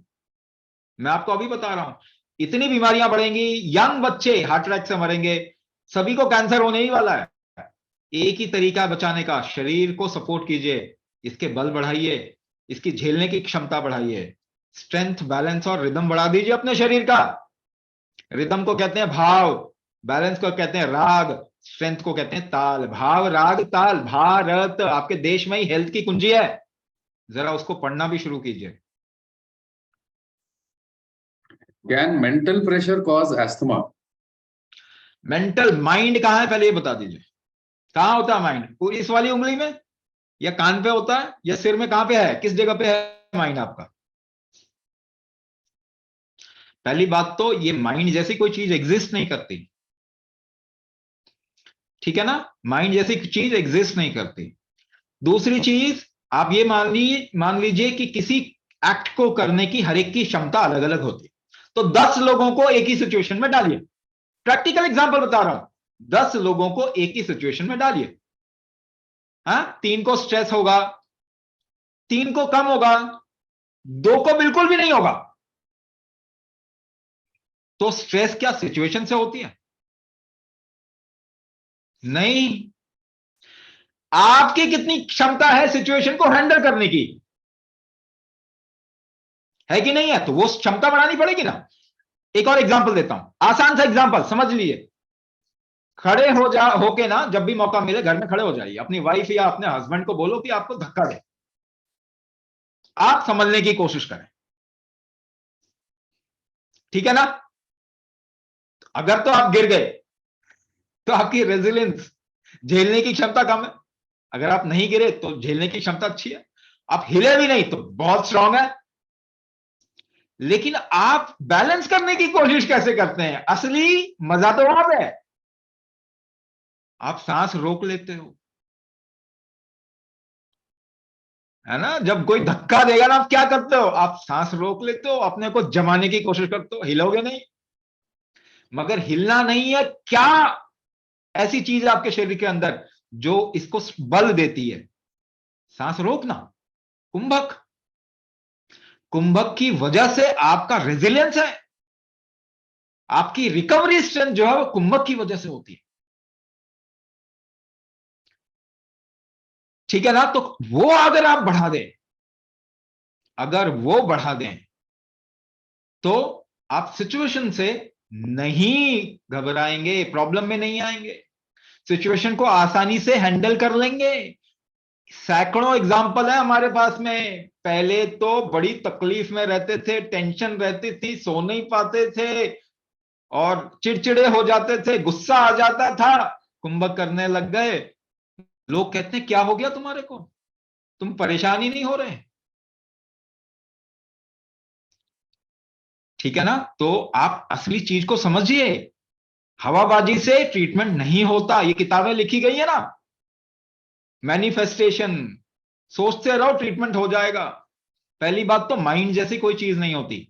मैं आपको अभी बता रहा हूं, इतनी बीमारियां बढ़ेंगी, यंग बच्चे हार्ट अटैक से मरेंगे, सभी को कैंसर होने ही वाला है। एक ही तरीका बचाने का, शरीर को सपोर्ट कीजिए, इसके बल बढ़ाइए, इसकी झेलने की क्षमता बढ़ाइए, स्ट्रेंथ, बैलेंस और रिदम बढ़ा दीजिए अपने शरीर का। रिदम को कहते हैं भाव, बैलेंस को कहते हैं राग, स्ट्रेंथ को कहते हैं ताल। भाव, राग, ताल। भारत आपके देश में ही हेल्थ की कुंजी है, जरा उसको पढ़ना भी शुरू कीजिए। Can mental pressure cause asthma? Mental, mind कहां है पहले ये बता दीजिए। कहां होता है माइंड? इस वाली उंगली में, या कान पे होता है, या सिर में? कहां पे है, किस जगह पे है माइंड आपका? पहली बात तो ये माइंड जैसी कोई चीज एग्जिस्ट नहीं करती, ठीक है ना। माइंड जैसी चीज एग्जिस्ट नहीं करती। दूसरी चीज, आप ये मान लीजिए कि किसी एक्ट को करने की हर एक की क्षमता अलग अलग होती है। तो 10 लोगों को एक ही सिचुएशन में डालिए, प्रैक्टिकल एग्जांपल बता रहा हूं। 10 लोगों को एक ही सिचुएशन में डालिए, हाँ, 3 को स्ट्रेस होगा, 3 को कम होगा, 2 को बिल्कुल भी नहीं होगा। तो स्ट्रेस क्या सिचुएशन से होती है? नहीं। आपकी कितनी क्षमता है सिचुएशन को हैंडल करने की, है कि नहीं है? तो वो क्षमता बढ़ानी पड़ेगी ना। एक और एग्जांपल देता हूं, आसान सा एग्जांपल समझ लीजिए। खड़े होके ना, जब भी मौका मिले घर में खड़े हो जाइए, अपनी वाइफ या अपने हस्बैंड को बोलो कि आपको धक्का दे, आप समझने की कोशिश करें, ठीक है ना। अगर तो आप गिर गए तो आपकी रेजिलियंस, झेलने की क्षमता कम है। अगर आप नहीं गिरे तो झेलने की क्षमता अच्छी है। आप हिले भी नहीं तो बहुत स्ट्रांग है। लेकिन आप बैलेंस करने की कोशिश कैसे करते हैं? असली मजा तो वहां पे है। आप सांस रोक लेते हो, है ना। जब कोई धक्का देगा ना, आप क्या करते हो? आप सांस रोक लेते हो, अपने को जमाने की कोशिश करते हो, हिलोगे नहीं। मगर हिलना नहीं है, क्या ऐसी चीज है आपके शरीर के अंदर जो इसको बल देती है? सांस रोकना, कुंभक। कुंभक की वजह से आपका रेजिलियंस है, आपकी रिकवरी स्ट्रेंथ जो है वो कुंभक की वजह से होती है, ठीक है ना। तो वो अगर आप बढ़ा दें, अगर वो बढ़ा दें तो आप सिचुएशन से नहीं घबराएंगे, प्रॉब्लम में नहीं आएंगे, सिचुएशन को आसानी से हैंडल कर लेंगे। सैकड़ों एग्जाम्पल है हमारे पास में। पहले तो बड़ी तकलीफ में रहते थे, टेंशन रहती थी, सो नहीं पाते थे और चिड़चिड़े हो जाते थे, गुस्सा आ जाता था, कुंभक करने लग गए। लोग कहते हैं क्या हो गया तुम्हारे को, तुम परेशान ही नहीं हो रहे, ठीक है ना। तो आप असली चीज को समझिए। हवाबाजी से ट्रीटमेंट नहीं होता, ये किताबें लिखी गई है ना। मैनिफेस्टेशन, सोचते रहो ट्रीटमेंट हो जाएगा। पहली बात तो माइंड जैसी कोई चीज नहीं होती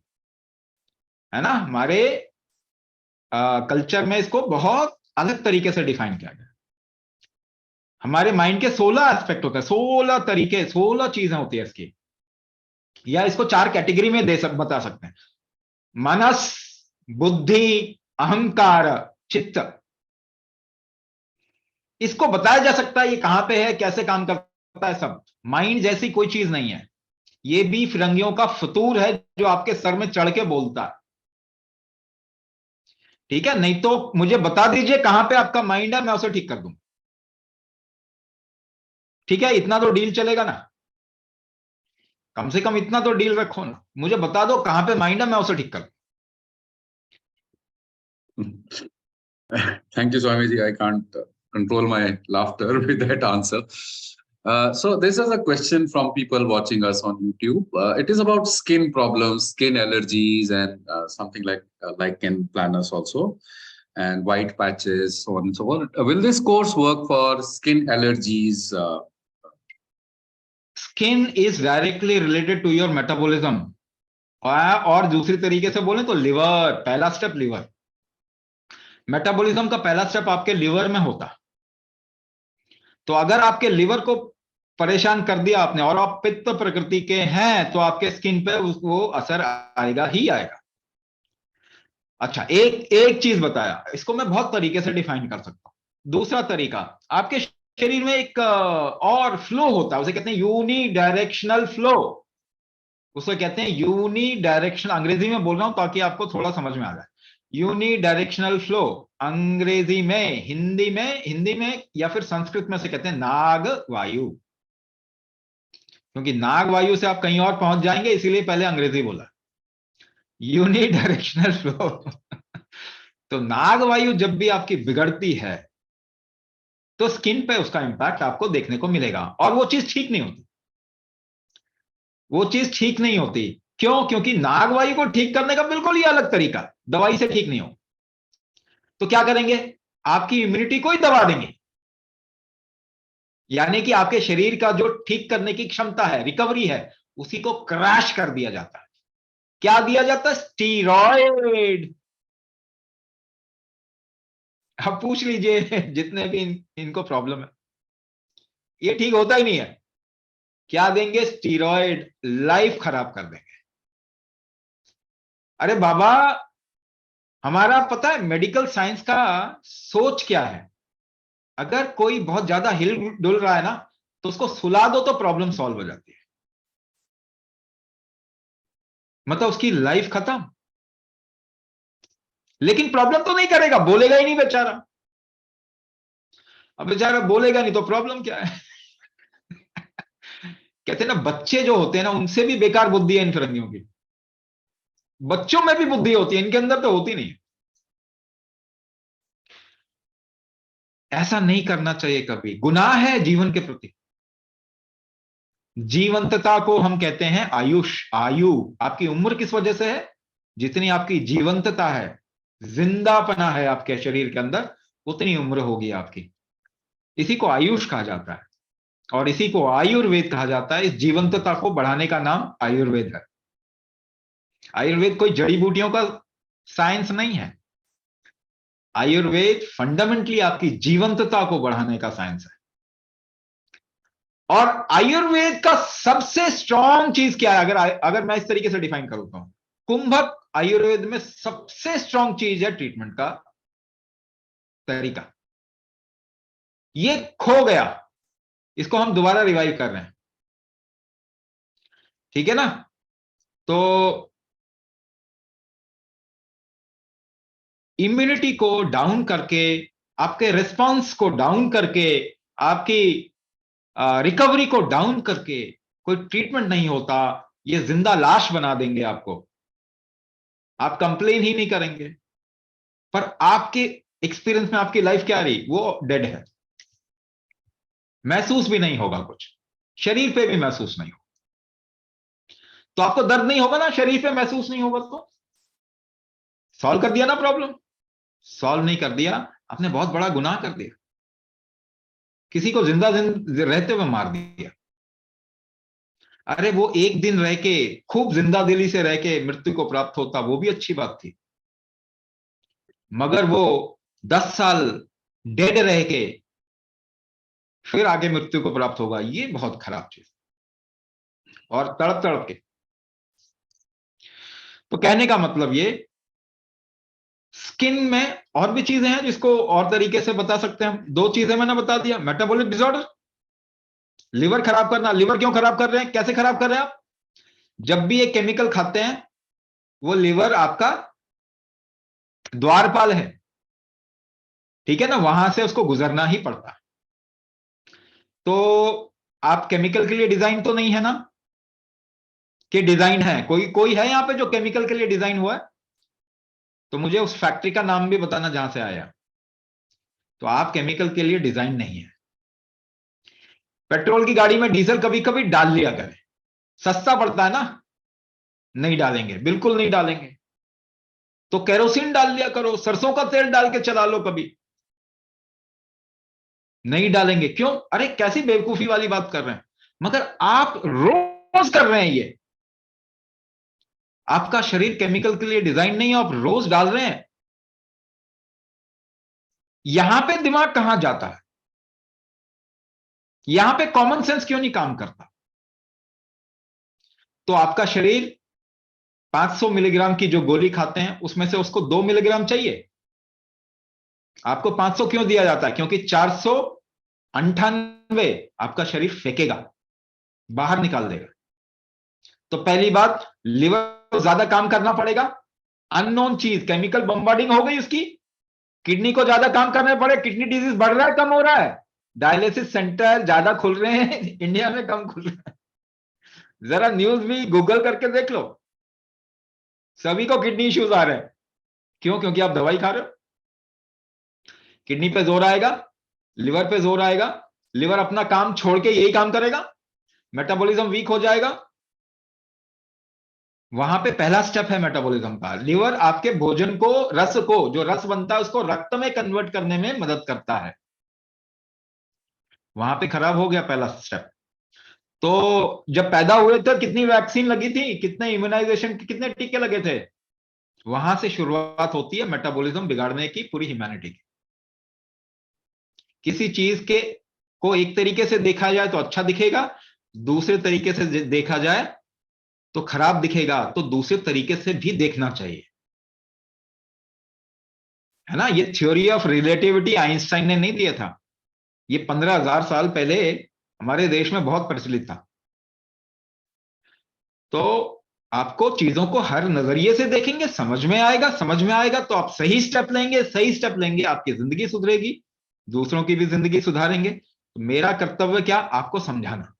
है ना, हमारे कल्चर में इसको बहुत अलग तरीके से डिफाइन किया गया। हमारे माइंड के 16 एस्पेक्ट होते हैं, 16 तरीके, 16 चीजें होती है इसकी, या इसको 4 कैटेगरी में बता सकते हैं। मनस, बुद्धि, अहंकार, चित्त। इसको बताया जा सकता है ये कहां पे है, कैसे काम करता है, सब। माइंड जैसी कोई चीज नहीं है, ये भी फिरंगियों का फतूर है जो आपके सर में चढ़ के बोलता है। ठीक है, नहीं तो मुझे बता दीजिए कहां पे आपका माइंड है, मैं उसे ठीक कर दूं। ठीक है, इतना तो डील चलेगा ना, कम से कम इतना तो डील रखो ना, मुझे बता दो कहां पे माइंड है, मैं उसे ठीक कर दूं। Thank you, Swamiji. I can't control my laughter with that answer. So this is a question from people watching us on YouTube. It is about skin problems, skin allergies, and something like lichen planus also, and white patches, so on and so on. Will this course work for skin allergies? Skin is directly related to your metabolism, और दूसरी तरीके से बोले तो लिवर, पहला स्टेप लिवर। मेटाबॉलिज्म का पहला स्टेप आपके लिवर में होता। तो अगर आपके लिवर को परेशान कर दिया आपने, और आप पित्त प्रकृति के हैं, तो आपके स्किन पे वो असर आएगा ही आएगा। अच्छा, एक चीज बताया, इसको मैं बहुत तरीके से डिफाइन कर सकता हूं। दूसरा तरीका, आपके शरीर में एक और फ्लो होता है, उसे कहते हैं यूनी डायरेक्शनल फ्लो। उसे कहते हैं यूनी डायरेक्शनल, अंग्रेजी में बोल रहा हूं ताकि आपको थोड़ा समझ में आ जाए। यूनी डायरेक्शनल फ्लो अंग्रेजी में, हिंदी में या फिर संस्कृत में से कहते हैं नाग वायु, क्योंकि नाग वायु से आप कहीं और पहुंच जाएंगे, इसीलिए पहले अंग्रेजी बोला, यूनी डायरेक्शनल फ्लो। तो नाग वायु जब भी आपकी बिगड़ती है तो स्किन पे उसका इंपैक्ट आपको देखने को मिलेगा, और वो चीज ठीक नहीं होती। वो चीज ठीक नहीं होती क्यों? क्योंकि नाग वायु को ठीक करने का बिल्कुल ही अलग तरीका, दवाई से ठीक नहीं हो। तो क्या करेंगे? आपकी इम्यूनिटी को ही दबा देंगे, यानी कि आपके शरीर का जो ठीक करने की क्षमता है, रिकवरी है, उसी को क्रैश कर दिया जाता है। क्या दिया जाता है? स्टीरॉयड। अब पूछ लीजिए जितने भी इनको प्रॉब्लम है, ये ठीक होता ही नहीं है। क्या देंगे? स्टीरॉयड, लाइफ खराब कर देंगे। अरे बाबा, हमारा पता है मेडिकल साइंस का सोच क्या है? अगर कोई बहुत ज्यादा हिल डुल रहा है ना, तो उसको सुला दो तो प्रॉब्लम सॉल्व हो जाती है, मतलब उसकी लाइफ खत्म। लेकिन प्रॉब्लम तो नहीं करेगा, बोलेगा ही नहीं बेचारा। अब बेचारा बोलेगा नहीं तो प्रॉब्लम क्या है? कहते हैं ना, बच्चे जो होते हैं ना, उनसे भी बेकार बुद्धि है इन फिरंगियों की। बच्चों में भी बुद्धि होती है, इनके अंदर तो होती नहीं। ऐसा नहीं करना चाहिए कभी, गुनाह है जीवन के प्रति। जीवंतता को हम कहते हैं आयुष। आयु आपकी उम्र किस वजह से है? जितनी आपकी जीवंतता है, जिंदापना है आपके शरीर के अंदर, उतनी उम्र होगी आपकी। इसी को आयुष कहा जाता है, और इसी को आयुर्वेद कहा जाता है। इस जीवंतता को बढ़ाने का नाम आयुर्वेद है। आयुर्वेद कोई जड़ी बूटियों का साइंस नहीं है। आयुर्वेद फंडामेंटली आपकी जीवंतता को बढ़ाने का साइंस है। और आयुर्वेद का सबसे स्ट्रॉन्ग चीज क्या है? अगर मैं इस तरीके से डिफाइन करूंगा, कुंभक आयुर्वेद में सबसे स्ट्रॉन्ग चीज है ट्रीटमेंट का तरीका। ये खो गया, इसको हम दोबारा रिवाइव कर रहे हैं। ठीक है ना? तो इम्यूनिटी को डाउन करके, आपके रिस्पॉन्स को डाउन करके, आपकी रिकवरी को डाउन करके कोई ट्रीटमेंट नहीं होता। ये जिंदा लाश बना देंगे आपको, आप कंप्लेन ही नहीं करेंगे, पर आपके एक्सपीरियंस में आपकी लाइफ क्या रही? वो डेड है। महसूस भी नहीं होगा कुछ, शरीर पे भी महसूस नहीं होगा। तो आपको दर्द नहीं होगा ना, शरीर पे महसूस नहीं होगा, तो सॉल्व कर दिया ना प्रॉब्लम? सॉल्व नहीं कर दिया, आपने बहुत बड़ा गुनाह कर दिया, किसी को जिंदा रहते हुए मार दिया। अरे वो एक दिन रह के खूब जिंदा दिली से रह के मृत्यु को प्राप्त होता, वो भी अच्छी बात थी, मगर वो 10 साल डेड रह के फिर आगे मृत्यु को प्राप्त होगा, ये बहुत खराब चीज, और तड़प तड़प के। तो कहने का मतलब ये, स्किन में और भी चीजें हैं जिसको और तरीके से बता सकते हैं हम। दो चीजें मैंने बता दिया, मेटाबॉलिक डिसऑर्डर, लिवर खराब करना। लिवर क्यों खराब कर रहे हैं, कैसे खराब कर रहे हैं आप? जब भी एक केमिकल खाते हैं, वो लिवर आपका द्वारपाल है, ठीक है ना, वहां से उसको गुजरना ही पड़ता है। तो आप केमिकल के लिए डिजाइन तो नहीं है ना, कि डिजाइन है, कोई कोई है यहां पे जो केमिकल के लिए डिजाइन हुआ है? तो मुझे उस फैक्ट्री का नाम भी बताना जहां से आया। तो आप केमिकल के लिए डिजाइन नहीं है। पेट्रोल की गाड़ी में डीजल कभी कभी डाल लिया करें, सस्ता पड़ता है ना, नहीं डालेंगे, बिल्कुल नहीं डालेंगे। तो केरोसिन डाल लिया करो, सरसों का तेल डाल के चला लो कभी, नहीं डालेंगे। क्यों? अरे कैसी बेवकूफी वाली बात कर रहे हैं, मगर आप रोज कर रहे हैं ये। आपका शरीर केमिकल के लिए डिजाइन नहीं है, आप रोज डाल रहे हैं। यहां पे दिमाग कहां जाता है, यहां पे कॉमन सेंस क्यों नहीं काम करता? तो आपका शरीर 500 मिलीग्राम की जो गोली खाते हैं उसमें से उसको 2 मिलीग्राम चाहिए। आपको 500 क्यों दिया जाता है? क्योंकि 498 आपका शरीर फेंकेगा, बाहर निकाल देगा। तो पहली बात, लिवर को ज्यादा काम करना पड़ेगा, अननोन चीज, केमिकल बम्बार्डिंग हो गई उसकी। किडनी को ज्यादा काम करना पड़े, किडनी डिजीज बढ़ रहा है कम हो रहा है? डायलिसिस सेंटर ज्यादा खुल रहे हैं इंडिया में, कम खुल रहे हैं? जरा न्यूज भी गूगल करके देख लो, सभी को किडनी इश्यूज आ रहे हैं। क्यों? क्योंकि आप दवाई खा रहे हो। किडनी पे जोर आएगा, लिवर पे जोर आएगा, लिवर अपना काम छोड़ के यही काम करेगा, मेटाबॉलिज्म वीक हो जाएगा। वहां पे पहला स्टेप है मेटाबॉलिज्म का। लिवर आपके भोजन को, रस को, जो रस बनता है उसको रक्त में कन्वर्ट करने में मदद करता है। वहां पे खराब हो गया पहला स्टेप। तो जब पैदा हुए थे कितनी वैक्सीन लगी थी, कितने इम्यूनाइजेशन के कितने टीके लगे थे? वहां से शुरुआत होती है मेटाबॉलिज्म बिगाड़ने की पूरी ह्यूमैनिटी की। किसी चीज के को एक तरीके से देखा जाए तो अच्छा दिखेगा, दूसरे तरीके से देखा जाए तो खराब दिखेगा, तो दूसरे तरीके से भी देखना चाहिए, है ना। ये थ्योरी ऑफ रिलेटिविटी आइंस्टाइन ने नहीं दिया था, ये 15,000 साल पहले हमारे देश में बहुत प्रचलित था। तो आपको चीजों को हर नजरिए से देखेंगे, समझ में आएगा, समझ में आएगा तो आप सही स्टेप लेंगे, सही स्टेप लेंगे आपकी जिंदगी सुधरेगी, दूसरों की भी जिंदगी सुधारेंगे। तो मेरा कर्तव्य क्या? आपको समझाना।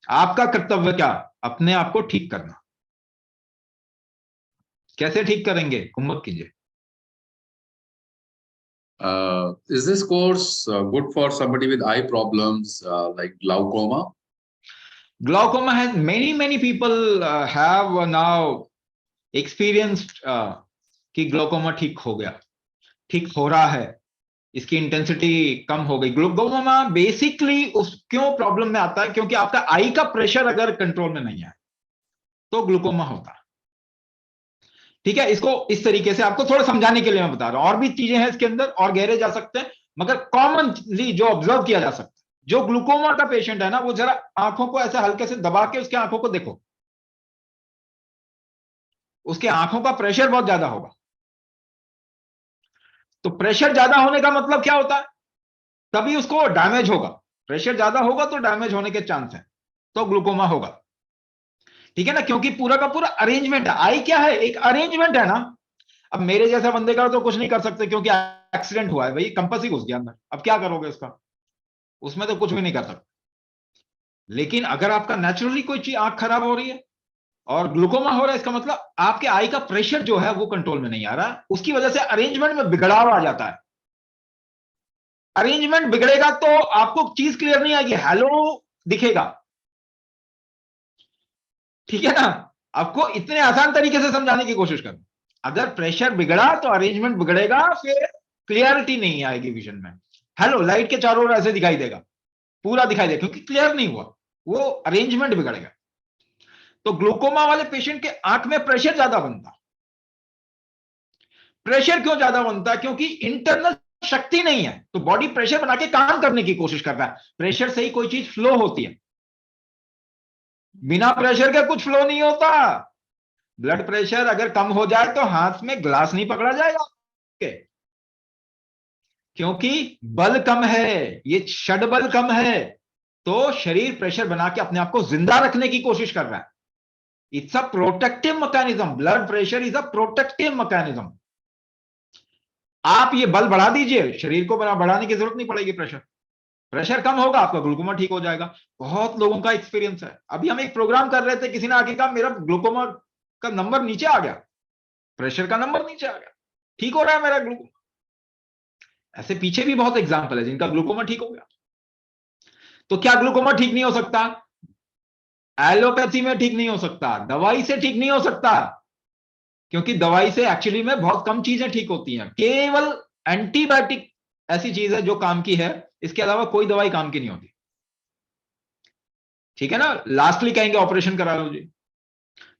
आपका कर्तव्य क्या? अपने आप को ठीक करना। कैसे ठीक करेंगे? कुम्मत कीजिए। Is this course good for somebody with eye problems like glaucoma? Glaucoma has many people have now experienced कि ग्लाउकोमा ठीक हो गया, ठीक हो रहा है, इसकी इंटेंसिटी कम हो गई। ग्लाउकोमा बेसिकली उस क्यों प्रॉब्लम में आता है? क्योंकि आपका आई का प्रेशर अगर कंट्रोल में नहीं है तो ग्लूकोमा होता है, ठीक है। इसको इस तरीके से आपको थोड़ा समझाने के लिए मैं बता रहा हूं, और भी चीजें हैं इसके अंदर और गहरे जा सकते हैं, मगर कॉमनली जो ऑब्जर्व किया जा सकता है, जो ग्लूकोमा का पेशेंट है ना, वो जरा आंखों को ऐसे हल्के से दबा के उसके आंखों को देखो, उसके आंखों का प्रेशर बहुत ज्यादा होगा। तो प्रेशर ज्यादा होने का मतलब क्या होता है? तभी उसको डैमेज होगा, प्रेशर ज्यादा होगा तो डैमेज होने के चांस है, तो ग्लूकोमा होगा, ठीक है ना। क्योंकि पूरा का पूरा अरेंजमेंट है, आई क्या है? एक अरेंजमेंट है ना। अब मेरे जैसा बंदे का तो कुछ नहीं कर सकते क्योंकि एक्सीडेंट हुआ है, भाई कंपास ही घुस गया अंदर, अब क्या करोगे उसका? उसमें तो कुछ भी नहीं कर सकते। लेकिन अगर आपका नेचुरली कोई चीज, आंख खराब हो रही है और ग्लूकोमा हो रहा है, इसका मतलब आपके आई का प्रेशर जो है वो कंट्रोल में नहीं आ रहा, उसकी वजह से अरेंजमेंट में बिगड़ाव आ जाता है। अरेंजमेंट बिगड़ेगा तो आपको चीज क्लियर नहीं आएगी, हेलो दिखेगा, ठीक है ना। आपको इतने आसान तरीके से समझाने की कोशिश करो, अगर प्रेशर बिगड़ा तो अरेंजमेंट बिगड़ेगा, फिर क्लियरिटी नहीं आएगी विजन में। हेलो लाइट के चारों ओर ऐसे दिखाई देगा, पूरा दिखाई देगा क्योंकि क्लियर नहीं हुआ। वो अरेंजमेंट बिगड़ गया। तो ग्लूकोमा वाले पेशेंट के आंख में प्रेशर ज्यादा बनता। प्रेशर क्यों ज्यादा बनता है? क्योंकि इंटरनल शक्ति नहीं है, तो बॉडी प्रेशर बना के काम करने की कोशिश कर रहा है। प्रेशर से ही कोई चीज फ्लो होती है, बिना प्रेशर के कुछ फ्लो नहीं होता। ब्लड प्रेशर अगर कम हो जाए तो हाथ में ग्लास नहीं पकड़ा जाएगा, क्योंकि बल कम है, ये षड बल कम है, तो शरीर प्रेशर बना के अपने आप को जिंदा रखने की कोशिश कर रहा है। It's a protective mechanism. Blood pressure is a protective mechanism. आप ये बल बढ़ा दीजिए, शरीर को बढ़ाने की जरूरत नहीं पड़ेगी। प्रेशर कम होगा, आपका ग्लूकोमा ठीक हो जाएगा। बहुत लोगों का एक्सपीरियंस है। अभी हम एक प्रोग्राम कर रहे थे, किसी ने आके कहा मेरा ग्लूकोमा का नंबर नीचे आ गया, प्रेशर का नंबर नीचे आ गया, ठीक हो रहा है मेरा ग्लूकोमा। ऐसे पीछे भी बहुत एग्जांपल है जिनका ग्लूकोमा ठीक हो गया। तो क्या ग्लूकोमा ठीक नहीं हो सकता? एलोपैथी में ठीक नहीं हो सकता, दवाई से ठीक नहीं हो सकता, क्योंकि दवाई से एक्चुअली में बहुत कम चीजें ठीक होती हैं। केवल एंटीबायोटिक ऐसी चीज है जो काम की है, इसके अलावा कोई दवाई काम की नहीं होती। ठीक है ना? लास्टली कहेंगे ऑपरेशन करा लो जी,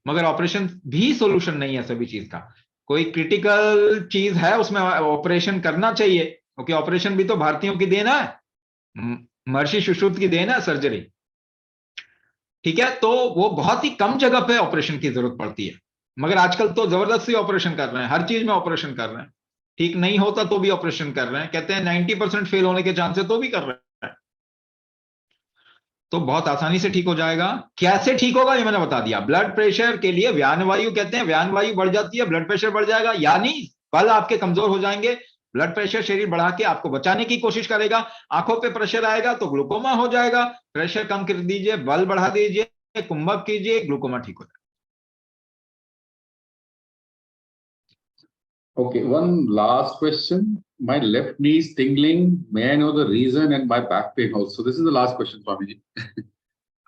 मगर ऑपरेशन भी सॉल्यूशन नहीं है सभी चीज का। कोई क्रिटिकल चीज है उसमें ऑपरेशन करना चाहिए, क्योंकि ऑपरेशन भी तो भारतीयों की देन है, महर्षि सुश्रुत की देन है सर्जरी। ठीक है, तो वो बहुत ही कम जगह पे ऑपरेशन की जरूरत पड़ती है, मगर आजकल तो जबरदस्ती ऑपरेशन कर रहे हैं, हर चीज में ऑपरेशन कर रहे हैं। ठीक नहीं होता तो भी ऑपरेशन कर रहे हैं, कहते हैं 90% फेल होने के चांस है तो भी कर रहे हैं। तो बहुत आसानी से ठीक हो जाएगा। कैसे ठीक होगा ये मैंने बता दिया। ब्लड प्रेशर के लिए व्यान वायु कहते हैं, व्यान वायु बढ़ जाती है, ब्लड प्रेशर बढ़ जाएगा, यानी बल आपके कमजोर हो जाएंगे। ब्लड प्रेशर शरीर बढ़ा के आपको बचाने की कोशिश करेगा, आंखों पे प्रेशर आएगा तो ग्लूकोमा हो जाएगा। प्रेशर कम कर दीजिए, बल बढ़ा दीजिए, कुंभक कीजिए, ग्लूकोमा ठीक हो जाएगा। Okay, one last question. My left knee is tingling. May I know the reason, and my back pain also? This is the last question, Swamiji. But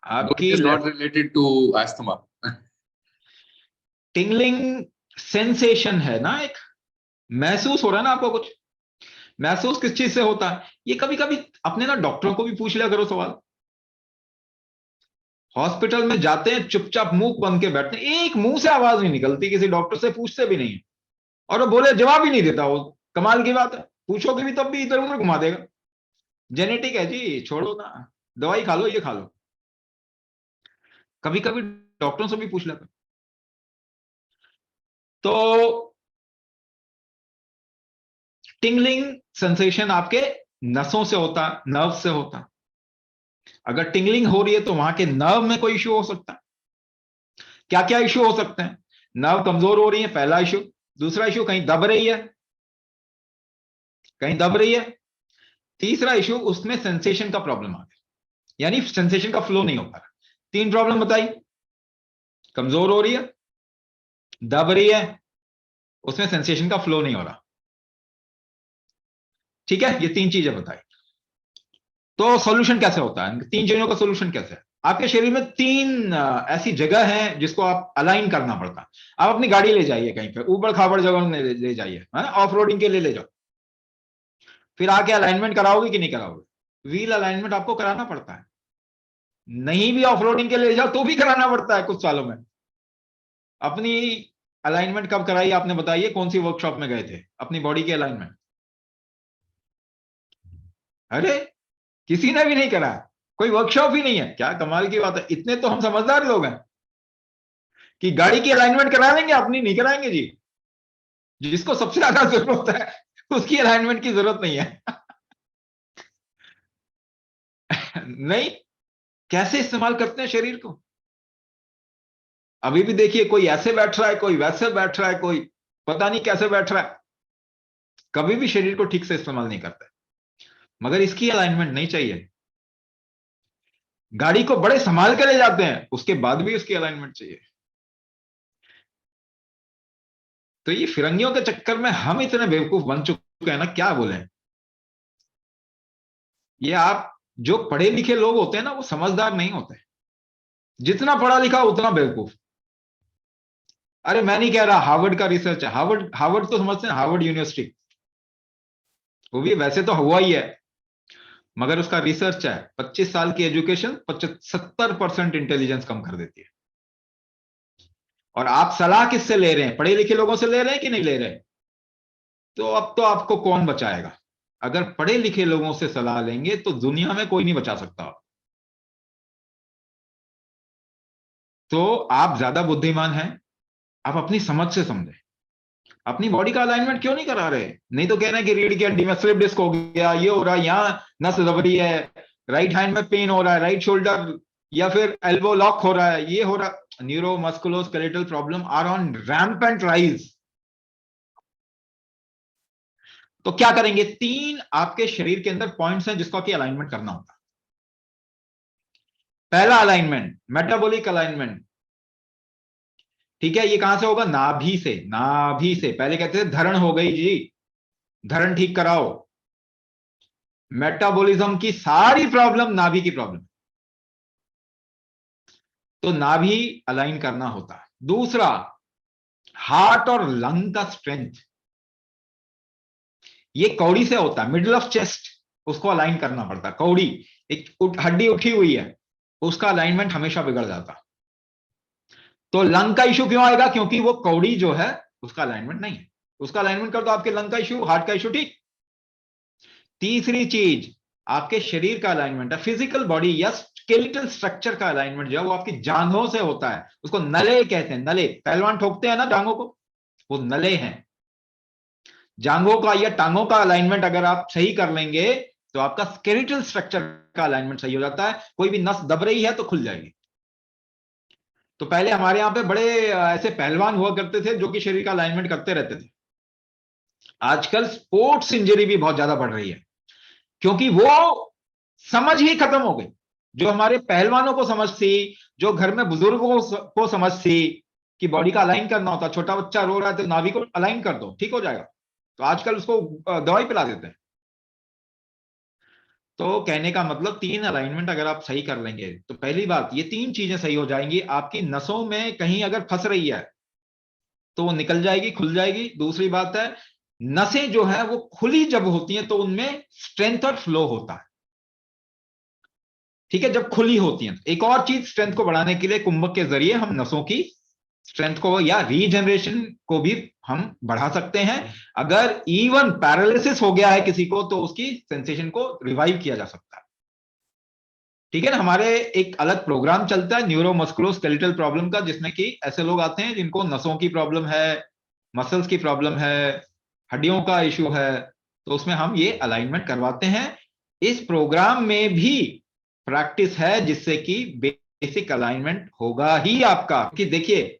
आपकी it is not related to asthma. Tingling sensation है ना, एक महसूस हो रहा है ना आपको कुछ? महसूस किस चीज से होता है? ये कभी कभी अपने ना डॉक्टरों को भी पूछ लिया करो सवाल। हॉस्पिटल में जाते हैं, चुपचाप मुंह बंद के बैठते हैं, एक मुंह से आवाज नहीं निकलती, किसी डॉक्टर से पूछते भी नहीं है, और वो बोले जवाब ही नहीं देता। वो कमाल की बात है, पूछोगे भी तब भी इधर उधर घुमा देगा। जेनेटिक है जी, छोड़ो ना, दवाई खा लो, ये खा लो। कभी कभी डॉक्टरों से भी पूछ लेते। तो टिंगलिंग सेंसेशन आपके नसों से होता है, नर्व से होता है। अगर टिंगलिंग हो रही है तो वहां के नर्व में कोई इश्यू हो सकता है। क्या क्या इश्यू हो सकते हैं? नर्व कमजोर हो रही है, पहला इश्यू। दूसरा इश्यू, कहीं दब रही है, कहीं दब रही है। तीसरा इश्यू, उसमें सेंसेशन का प्रॉब्लम आ गया, यानी सेंसेशन का फ्लो नहीं हो पा रहा। 3 प्रॉब्लम बताई, कमजोर हो रही है, दब रही है, उसमें सेंसेशन का फ्लो नहीं हो रहा। ठीक है, ये 3 चीजें बताई। तो सॉल्यूशन कैसे होता है? 3 चीजों का सॉल्यूशन कैसे है? आपके शरीर में 3 ऐसी जगह है जिसको आप अलाइन करना पड़ता है। आप अपनी गाड़ी ले जाइए कहीं पे ऊबड़ खाबड़ जगह में ले जाइए, ऑफ रोडिंग के लिए ले जाओ, फिर आके अलाइनमेंट कराओगे कि नहीं कराओगे? व्हील अलाइनमेंट आपको कराना पड़ता है। नहीं भी ऑफ रोडिंग के लिए ले जाओ तो भी कराना पड़ता है कुछ सालों में। अपनी अलाइनमेंट कब कराई आपने? बताइए, कौन सी वर्कशॉप में गए थे अपनी बॉडी की अलाइनमेंट? अरे किसी ने भी नहीं करा, कोई वर्कशॉप ही नहीं है। क्या कमाल की बात है, इतने तो हम समझदार लोग हैं कि गाड़ी की अलाइनमेंट करा लेंगे, अपनी नहीं कराएंगे जी। जिसको सबसे ज्यादा जरूरत है उसकी अलाइनमेंट की जरूरत नहीं है। नहीं, कैसे इस्तेमाल करते हैं शरीर को? अभी भी देखिए, कोई ऐसे बैठ रहा है, कोई वैसे बैठ रहा है, कोई पता नहीं कैसे बैठ रहा है, कभी भी शरीर को ठीक से इस्तेमाल नहीं करता है। मगर इसकी अलाइनमेंट नहीं चाहिए। गाड़ी को बड़े संभाल के ले जाते हैं, उसके बाद भी उसकी अलाइनमेंट चाहिए। तो ये फिरंगियों के चक्कर में हम इतने बेवकूफ बन चुके हैं ना, क्या बोले। ये आप, जो पढ़े लिखे लोग होते हैं ना, वो समझदार नहीं होते। जितना पढ़ा लिखा उतना बेवकूफ। अरे मैं नहीं कह रहा, हार्वर्ड का रिसर्च है, हार्वर्ड हार्वर्ड तो समझते हैं, हार्वर्ड यूनिवर्सिटी, वो भी वैसे तो हुआ ही है। मगर उसका रिसर्च है 25 साल की एजुकेशन 70% इंटेलिजेंस कम कर देती है। और आप सलाह किससे ले रहे हैं? पढ़े लिखे लोगों से ले रहे हैं कि नहीं ले रहे? तो अब तो आपको कौन बचाएगा? अगर पढ़े लिखे लोगों से सलाह लेंगे तो दुनिया में कोई नहीं बचा सकता। तो आप ज्यादा बुद्धिमान हैं, आप अपनी समझ से समझें। अपनी बॉडी का अलाइनमेंट क्यों नहीं करा रहे? नहीं तो कह रहे हैं कि रीढ़ की हड्डी में स्लिप डिस्क हो गया, ये हो रहा है, यहां नस दब रही है, राइट हैंड में पेन हो रहा है, राइट शोल्डर या फिर एल्बो लॉक हो रहा है, ये हो रहा। Neuro musculoskeletal problem are on rampant rise. तो क्या करेंगे? 3 आपके शरीर के अंदर पॉइंट्स हैं जिसको कि अलाइनमेंट करना होता है। पहला अलाइनमेंट मेटाबॉलिक अलाइनमेंट। ठीक है, ये कहां से होगा? नाभि से। नाभि से। पहले कहते थे धरण हो गई जी, धरण ठीक कराओ। मेटाबॉलिज्म की सारी प्रॉब्लम नाभि की प्रॉब्लम। तो नाभि अलाइन करना होता है। दूसरा, हार्ट और लंग का स्ट्रेंथ। ये कौड़ी से होता है, मिडिल ऑफ चेस्ट, उसको अलाइन करना पड़ता है। कौड़ी एक हड्डी उठी हुई है, उसका अलाइनमेंट हमेशा बिगड़ जाता है। तो लंग का इशू क्यों आएगा? क्योंकि वो कौड़ी जो है उसका अलाइनमेंट नहीं है। उसका अलाइनमेंट कर दो, आपके लंग का इशू, हार्ट का इशू ठीक। तीसरी चीज, आपके शरीर का अलाइनमेंट है, फिजिकल बॉडी या स्केलेटल स्ट्रक्चर का अलाइनमेंट जो है वो आपकी जांघों से होता है। उसको नले कहते हैं। नले, पहलवान ठोकते हैं ना जांघों को, वो नले हैं। जांघों का या टांगों का अलाइनमेंट अगर आप सही कर लेंगे तो आपका स्केलेटल स्ट्रक्चर का अलाइनमेंट सही हो जाता है। कोई भी नस दब रही है तो खुल जाएगी। तो पहले हमारे यहाँ पे बड़े ऐसे पहलवान हुआ करते थे जो कि शरीर का अलाइनमेंट करते रहते थे। आजकल स्पोर्ट्स इंजरी भी बहुत ज्यादा बढ़ रही है क्योंकि वो समझ ही खत्म हो गई। जो हमारे पहलवानों को समझ थी, जो घर में बुजुर्गों को समझ थी कि बॉडी का अलाइन करना होता, छोटा बच्चा रो रहा है तो नाभि को अलाइन कर दो, ठीक हो जाएगा। तो आजकल उसको दवाई पिला देते हैं। तो कहने का मतलब 3 अलाइनमेंट अगर आप सही कर लेंगे तो पहली बात, ये 3 चीजें सही हो जाएंगी। आपकी नसों में कहीं अगर फंस रही है तो वो निकल जाएगी, खुल जाएगी। दूसरी बात है, नसें जो है वो खुली जब होती हैं तो उनमें स्ट्रेंथ और फ्लो होता है। ठीक है, जब खुली होती हैं। एक और चीज, स्ट्रेंथ को बढ़ाने के लिए कुंभक के जरिए हम नसों की स्ट्रेंथ को या रीजनरेशन को भी हम बढ़ा सकते हैं। अगर इवन पैरालिसिस हो गया है किसी को तो उसकी सेंसेशन को रिवाइव किया जा सकता है। ठीक है ना, हमारे एक अलग प्रोग्राम चलता है न्यूरो मस्कुलोस्केलेटल प्रॉब्लम का, जिसमें कि ऐसे लोग आते हैं जिनको नसों की प्रॉब्लम है, मसल्स की प्रॉब्लम है, हड्डियों का इश्यू है। तो उसमें हम ये अलाइनमेंट करवाते हैं। इस प्रोग्राम में भी प्रैक्टिस है जिससे कि बेसिक अलाइनमेंट होगा ही आपका। कि देखिए,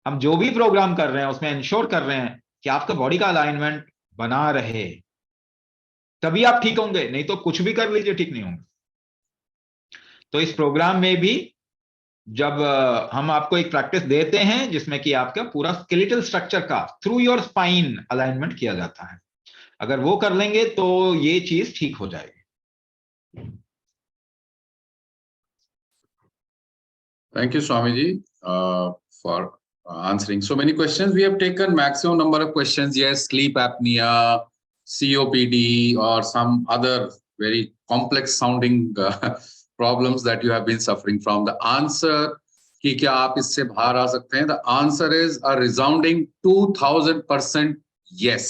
हम जो भी प्रोग्राम कर रहे हैं उसमें इंश्योर कर रहे हैं कि आपका बॉडी का अलाइनमेंट बना रहे, तभी आप ठीक होंगे। नहीं तो कुछ भी कर लीजिए, ठीक नहीं होंगे। तो इस प्रोग्राम में भी जब हम आपको एक प्रैक्टिस देते हैं जिसमें कि आपका पूरा स्केलेटल स्ट्रक्चर का थ्रू योर स्पाइन अलाइनमेंट किया जाता है, अगर वो कर लेंगे तो ये चीज ठीक हो जाएगी। Thank you, Swamiji, for answering so many questions. We have taken maximum number of questions. Yes, sleep apnea, COPD, or some other very complex sounding problems that you have been suffering from. The answer कि क्या आप इससे बाहर आ सकते हैं? The answer is a resounding 2000% yes.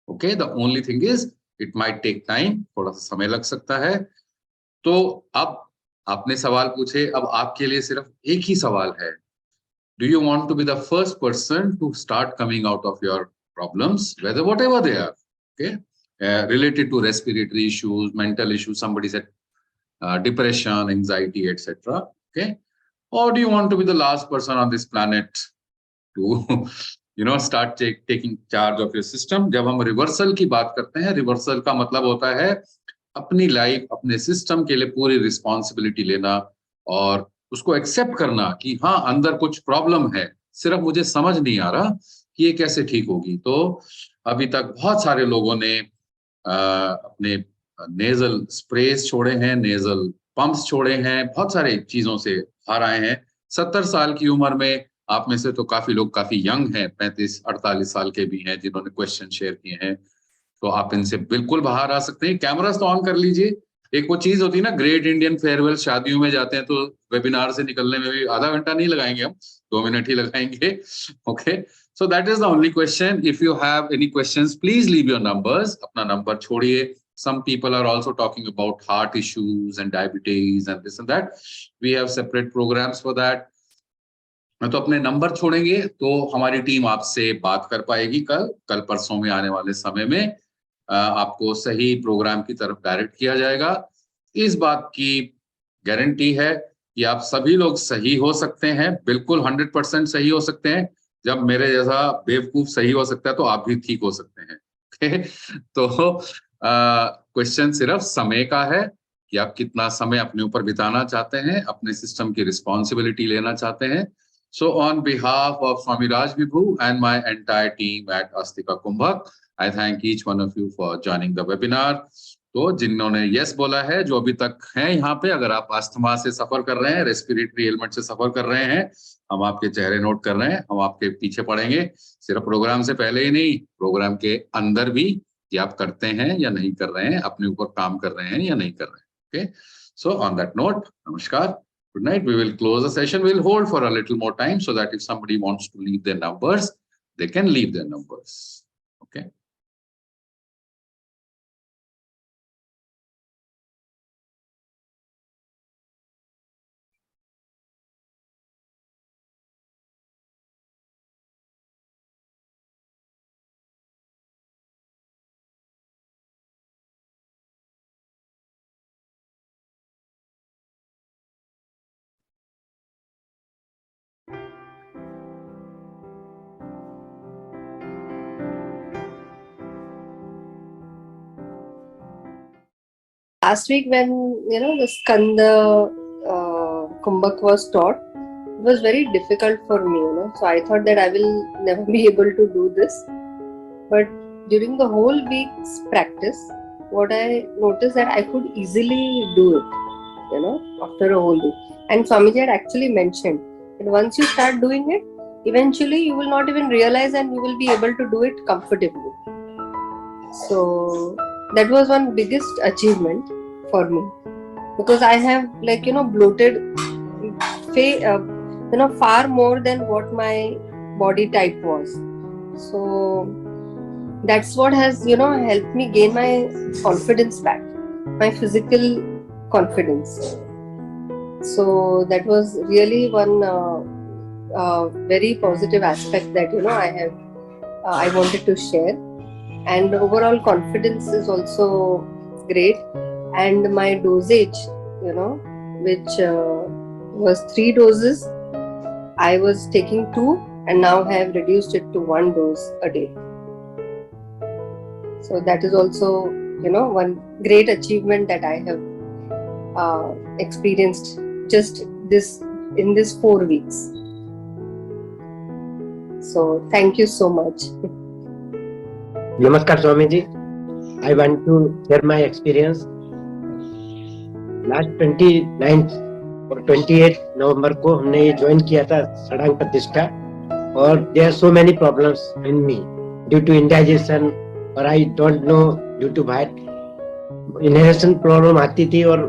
Okay, the only thing is it might take time, थोड़ा सा समय लग सकता है। तो अब आपने सवाल पूछे, अब आपके लिए सिर्फ एक ही सवाल है। Do you want to be the first person to start coming out of your problems, whatever they are, okay, related to respiratory issues, mental issues, somebody said depression, anxiety, etc. Okay, or do you want to be the last person on this planet to start taking charge of your system? जब हम रिवर्सल की बात करते हैं, रिवर्सल का मतलब होता है अपनी लाइफ, अपने सिस्टम के लिए पूरी रिस्पॉन्सिबिलिटी लेना और उसको एक्सेप्ट करना कि हाँ, अंदर कुछ प्रॉब्लम है, सिर्फ मुझे समझ नहीं आ रहा कि ये कैसे ठीक होगी। तो अभी तक बहुत सारे लोगों ने अपने नेजल स्प्रेस छोड़े हैं, नेजल पंप्स छोड़े हैं, बहुत सारे चीजों से बाहर आए हैं। 70 साल की उम्र में आप में से तो काफी लोग काफी यंग हैं, 35-48 साल के भी हैं जिन्होंने क्वेश्चन शेयर किए हैं। तो आप इनसे बिल्कुल बाहर आ सकते हैं। कैमरास तो ऑन कर लीजिए। एक वो चीज होती है ना, ग्रेट इंडियन फेयरवेल, शादियों में जाते हैं तो वेबिनार से निकलने में भी आधा घंटा नहीं लगाएंगे हम, 2 मिनट ही लगाएंगे। Okay, so that is the only question. If you have any questions please leave your numbers, अपना नंबर छोड़िए। Some people are also talking about heart issues and diabetes and this and that. We have separate programs for that. तो अपने नंबर छोड़ेंगे तो हमारी टीम आपसे बात कर पाएगी कल परसों में आने वाले समय में। आपको सही प्रोग्राम की तरफ डायरेक्ट किया जाएगा। इस बात की गारंटी है कि आप सभी लोग सही हो सकते हैं, बिल्कुल 100% सही हो सकते हैं। जब मेरे जैसा बेवकूफ सही हो सकता है तो आप भी ठीक हो सकते हैं। ओके, तो क्वेश्चन सिर्फ समय का है कि आप कितना समय अपने ऊपर बिताना चाहते हैं, अपने सिस्टम की रिस्पॉन्सिबिलिटी लेना चाहते हैं। So on behalf of Swami Raj Vibhu and my entire team at Astika Kumbhak, I thank each one of you for joining the webinar. तो जिन्होंने यस बोला है, जो अभी तक हैं यहाँ पे, अगर आप अस्थमा से सफर कर रहे हैं, रेस्पिरेटरी एलिमेंट से सफर कर रहे हैं, हम आपके चेहरे नोट कर रहे हैं, हम आपके पीछे पड़ेंगे। सिर्फ प्रोग्राम से पहले ही नहीं, प्रोग्राम के अंदर भी, कि आप करते हैं या नहीं कर रहे हैं, अपने ऊपर काम कर रहे हैं या नहीं कर रहे हैं। Okay, so on that note, नमस्कार. Good night. We will close the session. We'll hold for a little more time so that if somebody wants to leave their numbers, they can leave their numbers. Okay. Last week when the Skanda Kumbhak was taught, it was very difficult for me, so I thought that I will never be able to do this. But during the whole week's practice, what I noticed that I could easily do it, after a whole week. And Swamiji had actually mentioned that once you start doing it, eventually you will not even realize and you will be able to do it comfortably. So that was one biggest achievement for me, because I have bloated far more than what my body type was. So that's what has helped me gain my confidence back, my physical confidence. So that was really one very positive aspect that I wanted to share. And overall confidence is also great. And my dosage, which was 3 doses, I was taking 2 and now have reduced it to 1 dose a day. So that is also, one great achievement that I have experienced just in this 4 weeks. So thank you so much. Namaskar Swamiji. I want to share my experience. Last 29th और 28 नवंबर को हमने ये ज्वाइन किया था षडांग प्रतिष्ठा, और there are so many problems in me due to indigestion, और I don't know due to what inhalation problem आती थी और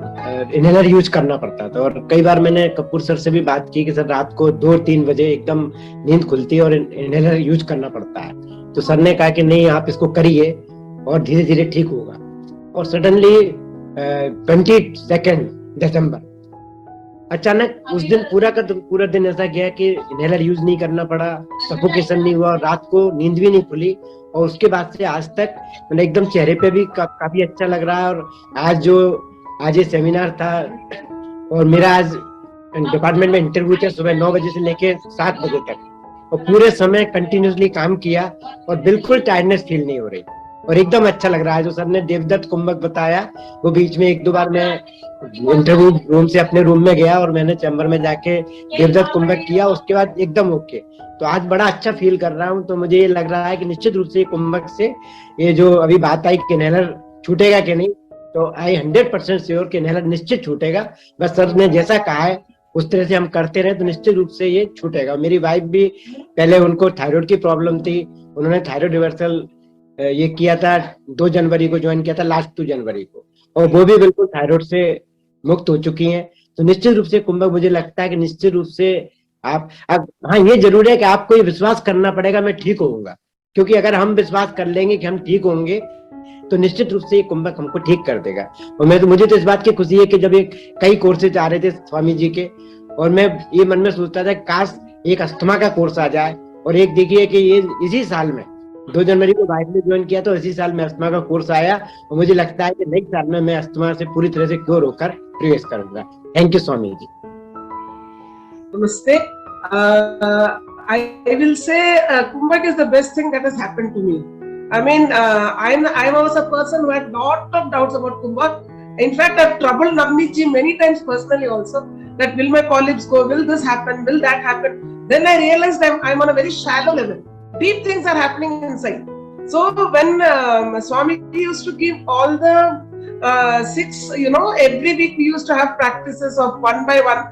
इनहेलर यूज करना पड़ता था। और कई बार मैंने कपूर सर से भी बात की कि सर रात को 2-3 बजे एकदम नींद खुलती है और इनहेलर यूज करना पड़ता है। तो सर ने कहा कि नहीं, आप इसको करिए और धीरे धीरे ठीक होगा। और सडनली 22 दिसंबर अचानक उस दिन पूरा दिन ऐसा गया कि इनहेलर यूज नहीं करना पड़ा, सफोकेशन नहीं हुआ, रात को नींद भी नहीं खुली। और उसके बाद से आज तक मैंने एकदम चेहरे पे भी काफी अच्छा लग रहा है। और आज ये सेमिनार था और मेरा आज डिपार्टमेंट में इंटरव्यू था सुबह 9 बजे से लेके 7 बजे तक, और पूरे समय कंटिन्यूसली काम किया और बिल्कुल टायर्डनेस फील नहीं हो रही और एकदम अच्छा लग रहा है। जो सर ने देवदत्त कुंभक बताया, वो बीच में 1-2 बार मैं इंटरव्यू रूम से अपने रूम में गया और मैंने चैम्बर में जाके देवदत्त कुंभक किया, उसके बाद एकदम ओके। तो आज बड़ा अच्छा फील कर रहा हूँ। तो मुझे ये लग रहा है कि निश्चित रूप से कुंभक से ये जो अभी बात आई कि इनहेलर छूटेगा कि नहीं, तो आई 100% श्योर कि इनहेलर निश्चित छूटेगा। बस सर ने जैसा कहा है उस तरह से हम करते रहे तो निश्चित रूप से ये छूटेगा। मेरी वाइफ भी पहले उनको थायराइड की प्रॉब्लम थी, उन्होंने थायराइड रिवर्सल ये किया था 2 जनवरी को ज्वाइन किया था, लास्ट 2 जनवरी को, और वो भी बिल्कुल थायराइड से मुक्त हो चुकी हैं। तो निश्चित रूप से कुंभक, मुझे लगता है कि निश्चित रूप से आप हाँ, ये जरूर है कि आपको ये विश्वास करना पड़ेगा मैं ठीक होऊंगा, क्योंकि अगर हम विश्वास कर लेंगे कि हम ठीक होंगे तो निश्चित रूप से ये कुंभक हमको ठीक कर देगा। और मुझे तो इस बात की खुशी है कि जब एक कई कोर्सेज आ रहे थे स्वामी जी के, और मैं ये मन में सोचता था काश एक अस्थमा का कोर्स आ जाए, और एक देखिए कि ये इसी साल में 2 जनवरी को वाइफ ने ज्वाइन किया, तो इसी साल में अस्थमा का कोर्स आया, और मुझे लगता है कि नेक्स्ट साल में मैं अस्थमा से पूरी तरह से क्योर होकर प्रवेश करूंगा। Thank you Swami ji. Namaste. I will say Kumbhak is the best thing that has happened to me. I mean, I was a person who had lot of doubts about Kumbhak. In fact, I've troubled Navneet ji many times personally also, that will my polyps go, will this happen, will that happen. Then I realized I'm on a very shallow level. Deep things are happening inside. So when Swami used to give all the 6, every week we used to have practices of 1 by 1.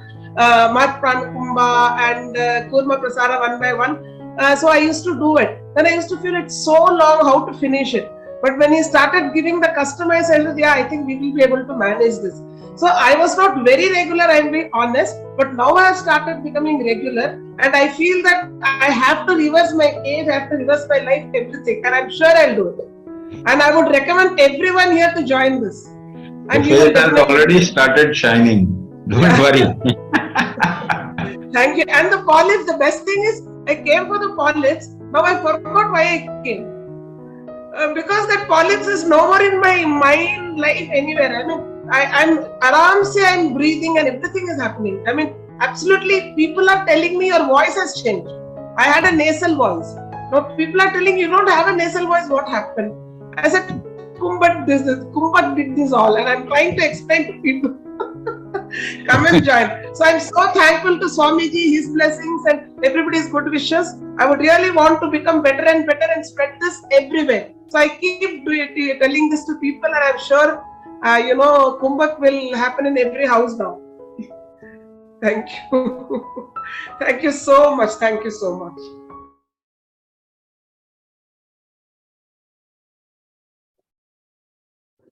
Mat Prana Kumbha and Kurma Prasara 1 by 1. So I used to do it. Then I used to feel it's so long how to finish it. But when he started giving the customized, I said, yeah, I think we will be able to manage this. So I was not very regular, I'll be honest. But now I have started becoming regular, and I feel that I have to reverse my age, I have to reverse my life, everything. And I'm sure I'll do it. And I would recommend everyone here to join this. And the face has already started shining. Don't worry. Thank you. And the polyps, the best thing is, I came for the polyps. Now I forgot why I came. Because that polyps is no more in my mind, life, anywhere. I mean, I'm breathing and everything is happening. I mean, absolutely, people are telling me your voice has changed. I had a nasal voice. Now people are telling you don't have a nasal voice, what happened? I said, Kumbhak did this all, and I'm trying to explain to people. Come and join. So I'm so thankful to Swamiji, his blessings and everybody's good wishes. I would really want to become better and better and spread this everywhere. So I keep telling this to people, and I'm sure, Kumbhak will happen in every house now. Thank you. Thank you so much. Thank you so much.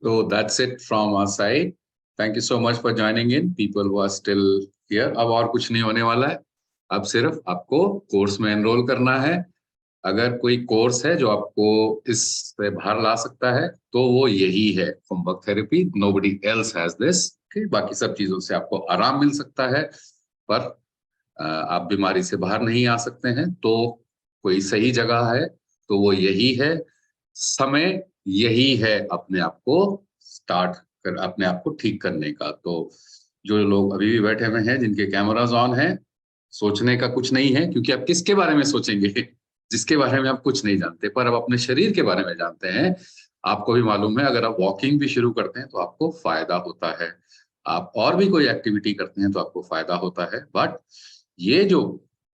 So that's it from our side. Thank you so much for joining in, people who are still here. अब और कुछ नहीं होने वाला है, अब सिर्फ आपको कोर्स में एनरोल करना है। अगर कोई कोर्स है जो आपको इससे बाहर ला सकता है तो वो यही है, Kumbhak therapy. Nobody else has this. बाकी सब चीजों से आपको आराम मिल सकता है, पर आप बीमारी से बाहर नहीं आ सकते हैं तो कोई सही जगह है तो वो यही है। समय यही है अपने आप को स्टार्ट कर, अपने आप को ठीक करने का। तो जो लोग अभी भी बैठे हुए हैं, जिनके कैमराज ऑन हैं, सोचने का कुछ नहीं है, क्योंकि आप किसके बारे में सोचेंगे जिसके बारे में आप कुछ नहीं जानते। पर अब अपने शरीर के बारे में जानते हैं। आपको भी मालूम है, अगर आप वॉकिंग भी शुरू करते हैं तो आपको फायदा होता है, आप और भी कोई एक्टिविटी करते हैं तो आपको फायदा होता है। बट ये जो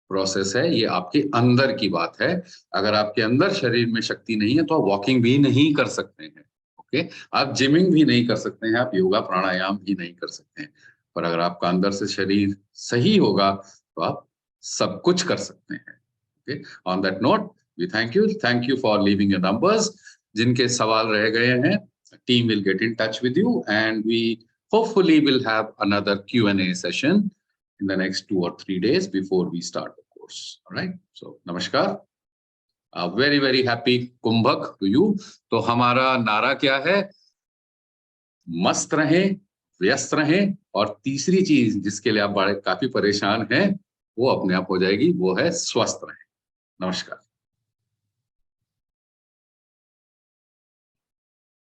प्रोसेस है ये आपके अंदर की बात है। अगर आपके अंदर शरीर में शक्ति नहीं है तो आप वॉकिंग भी नहीं कर सकते हैं, ओके। आप जिमिंग भी नहीं कर सकते हैं, आप योगा प्राणायाम भी नहीं कर सकते हैं। पर अगर आपका अंदर से शरीर सही होगा तो आप सब कुछ कर सकते हैं, okay. On that note, we thank you for leaving your numbers. जिनके सवाल रह गए हैं, team will get in touch with you and we hopefully will have another Q&A session in the next 2 or 3 days before we start the course. All right. So, namaskar. Very, very happy Kumbhak to you. तो हमारा नारा क्या है? मस्त रहें, व्यस्त रहें, और तीसरी चीज जिसके लिए आप काफी परेशान हैं वो अपने आप हो जाएगी, वो है स्वस्थ रहें। नमस्कार।